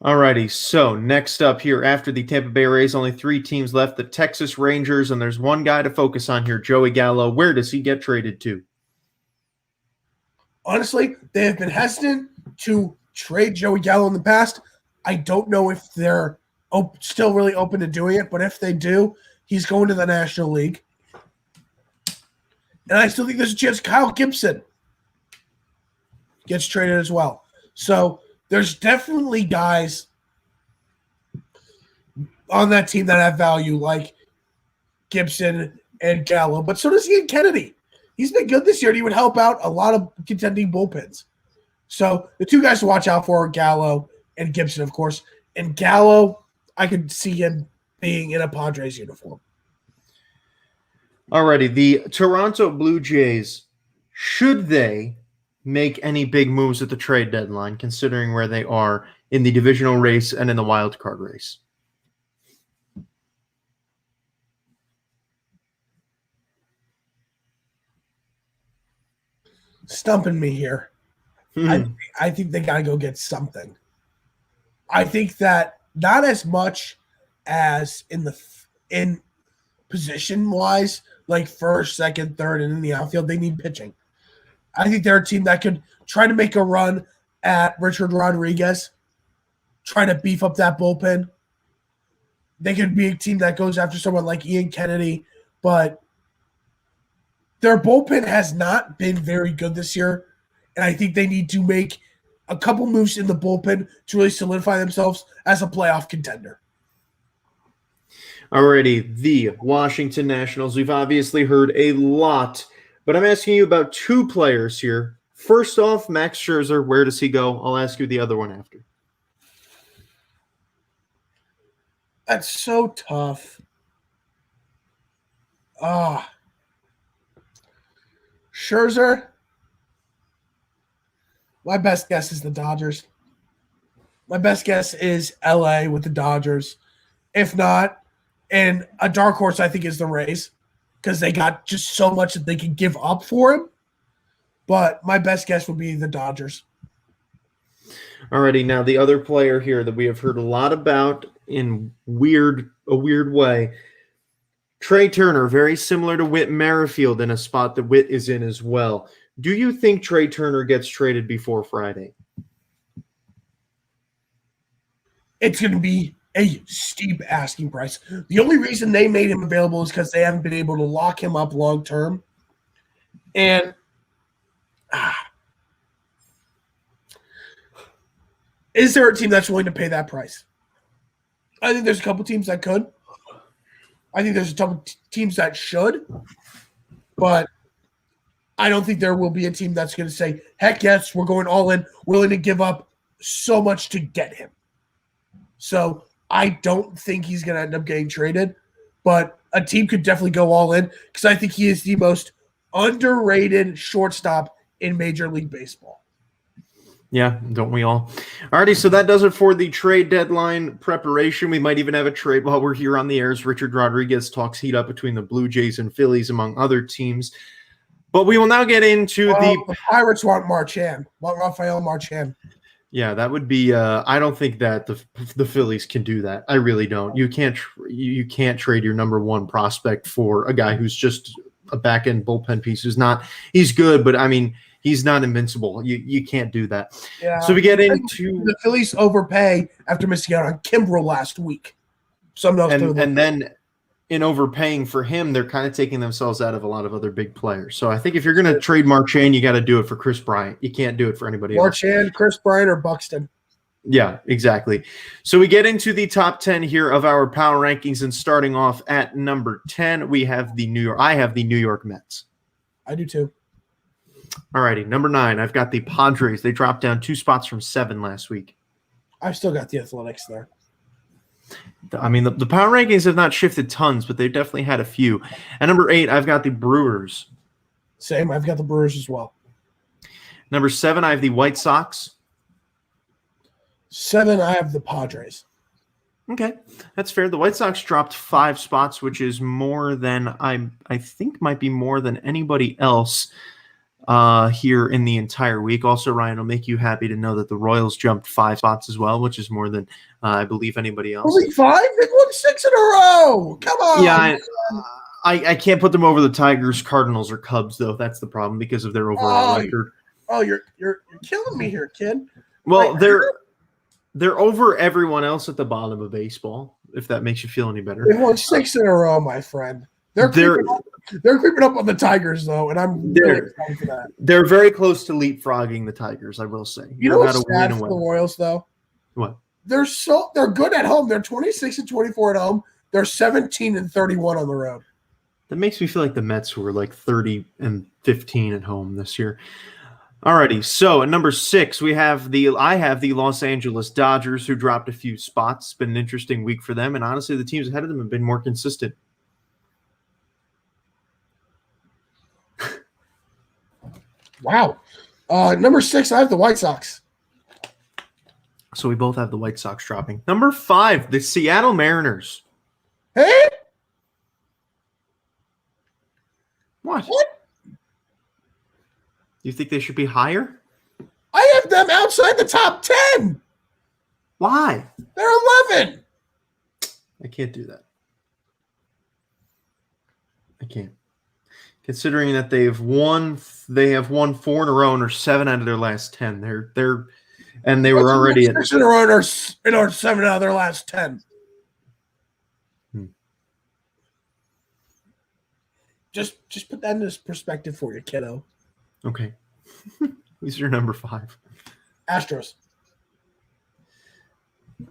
Alrighty, so next up here after the Tampa Bay Rays, only 3 teams left, the Texas Rangers, and there's one guy to focus on here, Joey Gallo. Where does he get traded to? Honestly, they have been hesitant to trade Joey Gallo in the past. I don't know if they're still really open to doing it, but if they do, he's going to the National League. And I still think there's a chance Kyle Gibson gets traded as well. So there's definitely guys on that team that have value, like Gibson and Gallo. But so does Ian Kennedy. He's been good this year, and he would help out a lot of contending bullpens. So the 2 guys to watch out for are Gallo and Gibson, of course. And Gallo, I could see him being in a Padres uniform. Alrighty, the Toronto Blue Jays, should they make any big moves at the trade deadline, considering where they are in the divisional race and in the wild card race? Stumping me here. I think they got to go get something. I think that not as much as in position wise, like first, second, third, and in the outfield, they need pitching. I think they're a team that could try to make a run at Richard Rodriguez, try to beef up that bullpen. They could be a team that goes after someone like Ian Kennedy, but their bullpen has not been very good this year, and I think they need to make a couple moves in the bullpen to really solidify themselves as a playoff contender. Alrighty, the Washington Nationals. We've obviously heard a lot, but I'm asking you about two players here. First off, Max Scherzer. Where does he go? I'll ask you the other one after. That's so tough. Scherzer. My best guess is the Dodgers. My best guess is LA with the Dodgers. If not, and a dark horse, I think, is the Rays because they got just so much that they can give up for him. But my best guess would be the Dodgers. Alrighty, now the other player here that we have heard a lot about in a weird way. Trey Turner, very similar to Whit Merrifield in a spot that Whit is in as well. Do you think Trey Turner gets traded before Friday? It's going to be a steep asking price. The only reason they made him available is because they haven't been able to lock him up long term. And is there a team that's willing to pay that price? I think there's a couple teams that could. I think there's a couple teams that should. But I don't think there will be a team that's going to say, heck yes, we're going all in, willing to give up so much to get him. So I don't think he's going to end up getting traded, but a team could definitely go all in because I think he is the most underrated shortstop in Major League Baseball. Yeah, don't we all? Alrighty, so that does it for the trade deadline preparation. We might even have a trade while we're here on the air as Richard Rodriguez talks heat up between the Blue Jays and Phillies, among other teams. But we will now get into the Pirates want Rafael Marchand. Yeah, that would be. I don't think that the Phillies can do that. I really don't. You can't trade your number one prospect for a guy who's just a back end bullpen piece. He's good, but I mean, he's not invincible. You can't do that. Yeah. So we get into the Phillies overpay after missing out on Kimbrel last week. And then in overpaying for him, they're kind of taking themselves out of a lot of other big players. So I think if you're going to trade Marchand, you got to do it for Chris Bryant. You can't do it for anybody else. Marchand, Chris Bryant, or Buxton. Yeah, exactly. So we get into the top 10 here of our power rankings, and starting off at number 10, I have the New York Mets. I do too. All righty, number 9, I've got the Padres. They dropped down 2 spots from 7 last week. I've still got the Athletics there. I mean, the power rankings have not shifted tons, but they've definitely had a few. At number 8, I've got the Brewers. Same. I've got the Brewers as well. Number 7, I have the White Sox. 7, I have the Padres. Okay, that's fair. The White Sox dropped 5 spots, which is more than I think might be more than anybody else here in the entire week. Also, Ryan, it'll make you happy to know that the Royals jumped 5 spots as well, which is more than I believe anybody else. Only 5? They won 6 in a row. Come on. Yeah, I can't put them over the Tigers, Cardinals, or Cubs though. That's the problem because of their overall record. Oh, you're killing me here, kid. Well, they're over everyone else at the bottom of baseball. If that makes you feel any better. They won 6 in a row, my friend. They're creeping up on the Tigers, though, and I'm really excited for that. They're very close to leapfrogging the Tigers, I will say. You know what's sad for the Royals, though? What? They're good at home. They're 26-24 at home. They're 17-31 on the road. That makes me feel like the Mets were like 30-15 at home this year. Alrighty, so at number 6, I have the Los Angeles Dodgers, who dropped a few spots. It's been an interesting week for them, and honestly, the teams ahead of them have been more consistent. Wow. Number 6, I have the White Sox. So we both have the White Sox dropping. Number 5, the Seattle Mariners. Hey? What? You think they should be higher? I have them outside the top 10. Why? They're 11. I can't do that. I can't. Considering that they have won 4 in a row and are 7 out of their last 10. They were already at 6 in a row and are 7 out of their last 10. Just put that into perspective for you, kiddo. Okay. Who's your number 5? Astros.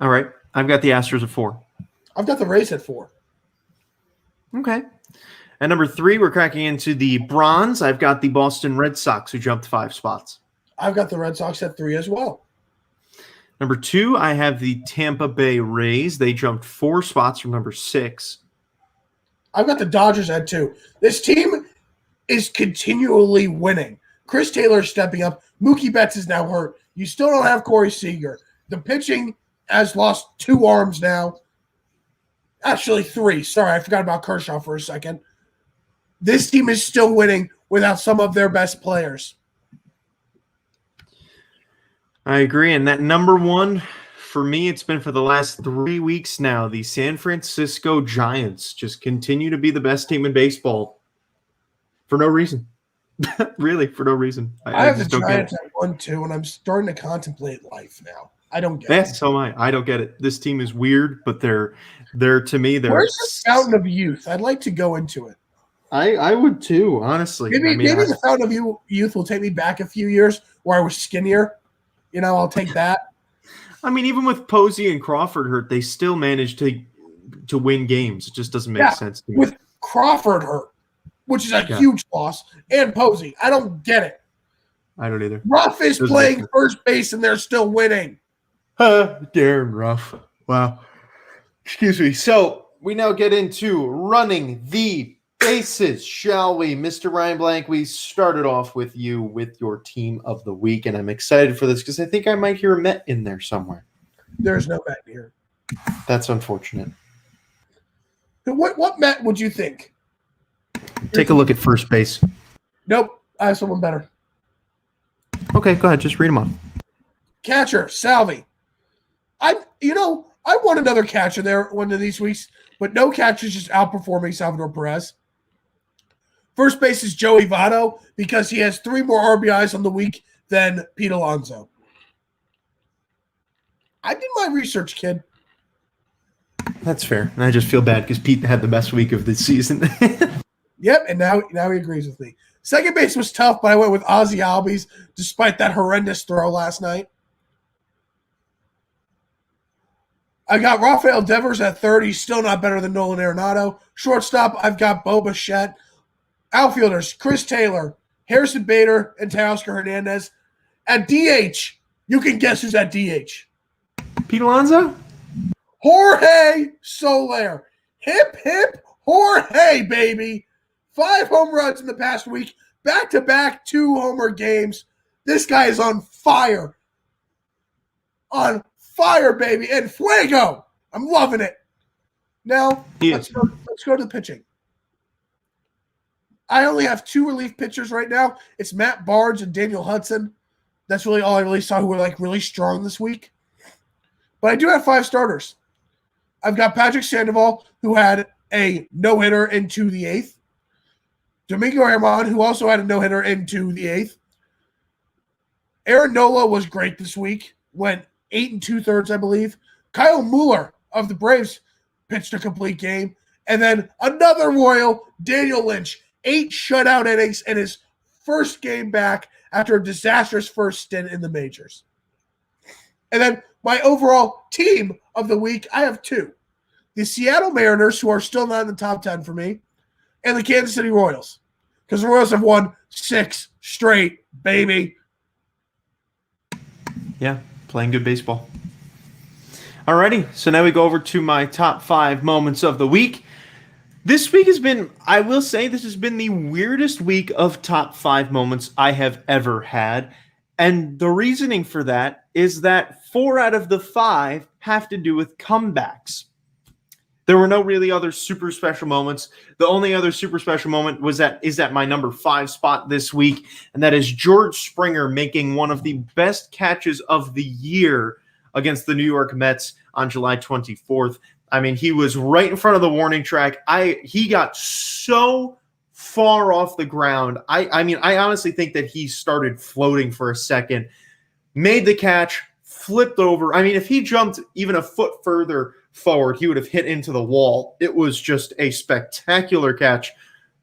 All right. I've got the Astros at 4. I've got the Rays at 4. Okay. At number 3, we're cracking into the bronze. I've got the Boston Red Sox, who jumped 5 spots. I've got the Red Sox at 3 as well. Number 2, I have the Tampa Bay Rays. They jumped 4 spots from number 6. I've got the Dodgers at 2. This team is continually winning. Chris Taylor is stepping up. Mookie Betts is now hurt. You still don't have Corey Seager. The pitching has lost 2 arms now. Actually, 3. Sorry, I forgot about Kershaw for a second. This team is still winning without some of their best players. I agree. And that number 1, for me, it's been for the last 3 weeks now. The San Francisco Giants just continue to be the best team in baseball for no reason. Really, for no reason. I have the Giants at 1-2, and I'm starting to contemplate life now. I don't get it. So am I. I don't get it. This team is weird, but they're to me, they're. Where's the fountain of youth? I'd like to go into it. I would too, honestly. Maybe the fountain of youth will take me back a few years where I was skinnier. I'll take that. I mean, even with Posey and Crawford hurt, they still managed to win games. It just doesn't make sense to me. With Crawford hurt, which is a huge loss, and Posey. I don't get it. I don't either. Ruff is playing first base, and they're still winning. Darren Ruff. Wow. Excuse me. So we now get into running the bases, shall we? Mr. Ryan Blank, we started off with you with your team of the week, and I'm excited for this because I think I might hear a Met in there somewhere. There's no Met here. That's unfortunate. What Met would you think? Take a look at first base. Nope. I have someone better. Okay, go ahead. Just read them off. Catcher, Salvi. I want another catcher there one of these weeks, but no catcher's just outperforming Salvador Perez. First base is Joey Votto because he has 3 more RBIs on the week than Pete Alonso. I did my research, kid. That's fair. And I just feel bad because Pete had the best week of the season. Yep, and now he agrees with me. Second base was tough, but I went with Ozzie Albies despite that horrendous throw last night. I got Rafael Devers at 30, still not better than Nolan Arenado. Shortstop, I've got Bo Bichette. Outfielders, Chris Taylor, Harrison Bader, and Teoscar Hernandez. At DH, you can guess who's at DH. Pete Alonso? Jorge Soler. Hip, hip, Jorge, baby. 5 home runs in the past week. Back-to-back 2-homer games. This guy is on fire. On fire, baby. And fuego. I'm loving it. Now, let's go to the pitching. I only have 2 relief pitchers right now. It's Matt Barnes and Daniel Hudson. That's really all I really saw who were really strong this week. But I do have 5 starters. I've got Patrick Sandoval, who had a no-hitter into the 8th. Domingo Germán, who also had a no-hitter into the 8th. Aaron Nola was great this week. Went 8 2/3, I believe. Kyle Mueller of the Braves pitched a complete game. And then another Royal, Daniel Lynch, 8 shutout innings in his first game back after a disastrous first stint in the majors. And then my overall team of the week, I have 2. The Seattle Mariners, who are still not in the top 10 for me, and the Kansas City Royals. Because the Royals have won 6 straight, baby. Yeah, playing good baseball. Alrighty, so now we go over to my top 5 moments of the week. This week has been, I will say, this has been the weirdest week of top 5 moments I have ever had. And the reasoning for that is that 4 out of the 5 have to do with comebacks. There were no really other super special moments. The only other super special moment is at my number 5 spot this week, and that is George Springer making one of the best catches of the year against the New York Mets on July 24th. I mean, he was right in front of the warning track. He got so far off the ground. I mean, I honestly think that he started floating for a second, made the catch, flipped over. I mean, if he jumped even a foot further forward, he would have hit into the wall. It was just a spectacular catch.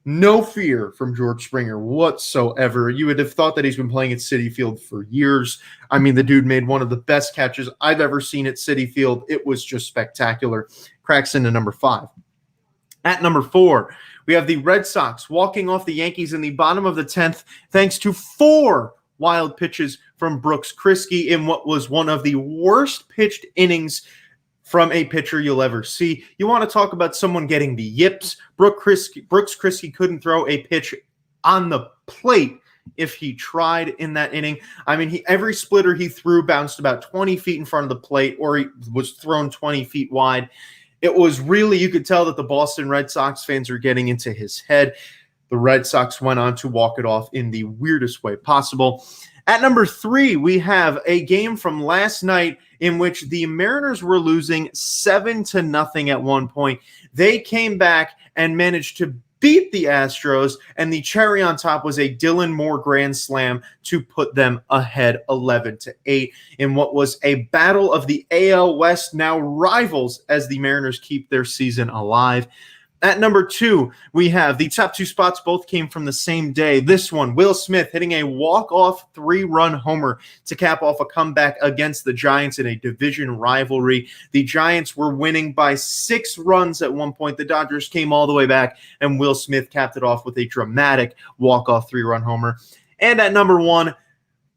No fear from George Springer whatsoever. You would have thought that he's been playing at Citi Field for years. I mean, the dude made one of the best catches I've ever seen at Citi Field. It was just spectacular. Cracks into number 5. At number 4, we have the Red Sox walking off the Yankees in the bottom of the 10th thanks to 4 wild pitches from Brooks Kriske in what was one of the worst pitched innings from a pitcher you'll ever see. You want to talk about someone getting the yips. Brooks Kriske couldn't throw a pitch on the plate if he tried in that inning. I mean, every splitter he threw bounced about 20 feet in front of the plate, or he was thrown 20 feet wide. It was really, you could tell that the Boston Red Sox fans are getting into his head. The Red Sox went on to walk it off in the weirdest way possible. At number 3, we have a game from last night in which the Mariners were losing 7-0 at one point. They came back and managed to beat the Astros, and the cherry on top was a Dylan Moore grand slam to put them ahead 11-8 in what was a battle of the AL West, now rivals, as the Mariners keep their season alive. At number 2, we have the top 2 spots both came from the same day. This one, Will Smith hitting a walk-off 3-run homer to cap off a comeback against the Giants in a division rivalry. The Giants were winning by 6 runs at one point. The Dodgers came all the way back, and Will Smith capped it off with a dramatic walk-off 3-run homer. And at number 1,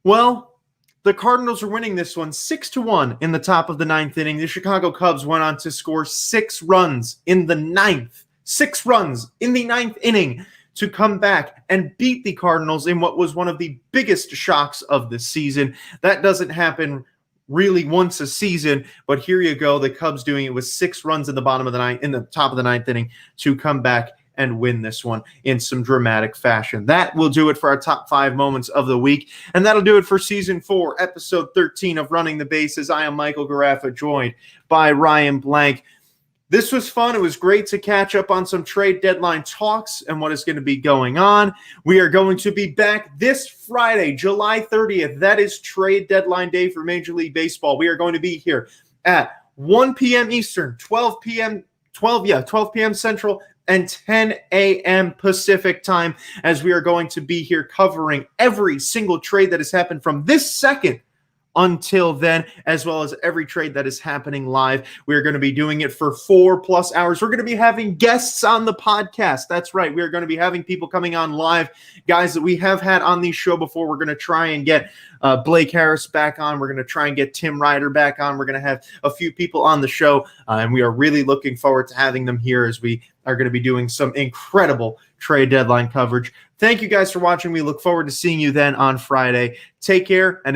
well, the Cardinals are winning this one 6-1 in the top of the 9th inning. The Chicago Cubs went on to score 6 runs in the 9th. 6 runs in the 9th inning to come back and beat the Cardinals in what was one of the biggest shocks of the season. That doesn't happen really once a season, but here you go. The Cubs doing it with 6 runs in the top of the 9th inning to come back and win this one in some dramatic fashion. That will do it for our top 5 moments of the week, and that'll do it for Season 4, Episode 13 of Running the Bases. I am Michael Garaffa, joined by Ryan Blank. This was fun. It was great to catch up on some trade deadline talks and what is going to be going on. We are going to be back this Friday, July 30th. That is trade deadline day for Major League Baseball. We are going to be here at 1 p.m. Eastern, 12 p.m. Central, and 10 a.m. Pacific time, as we are going to be here covering every single trade that has happened from this second until then, as well as every trade that is happening live. We're going to be doing it for 4+ hours. We're going to be having guests on the podcast. That's right. We're going to be having people coming on live, guys that we have had on the show before. We're going to try and get Blake Harris back on. We're going to try and get Tim Ryder back on. We're going to have a few people on the show, and we are really looking forward to having them here as we are going to be doing some incredible trade deadline coverage. Thank you guys for watching. We look forward to seeing you then on Friday. Take care and enjoy.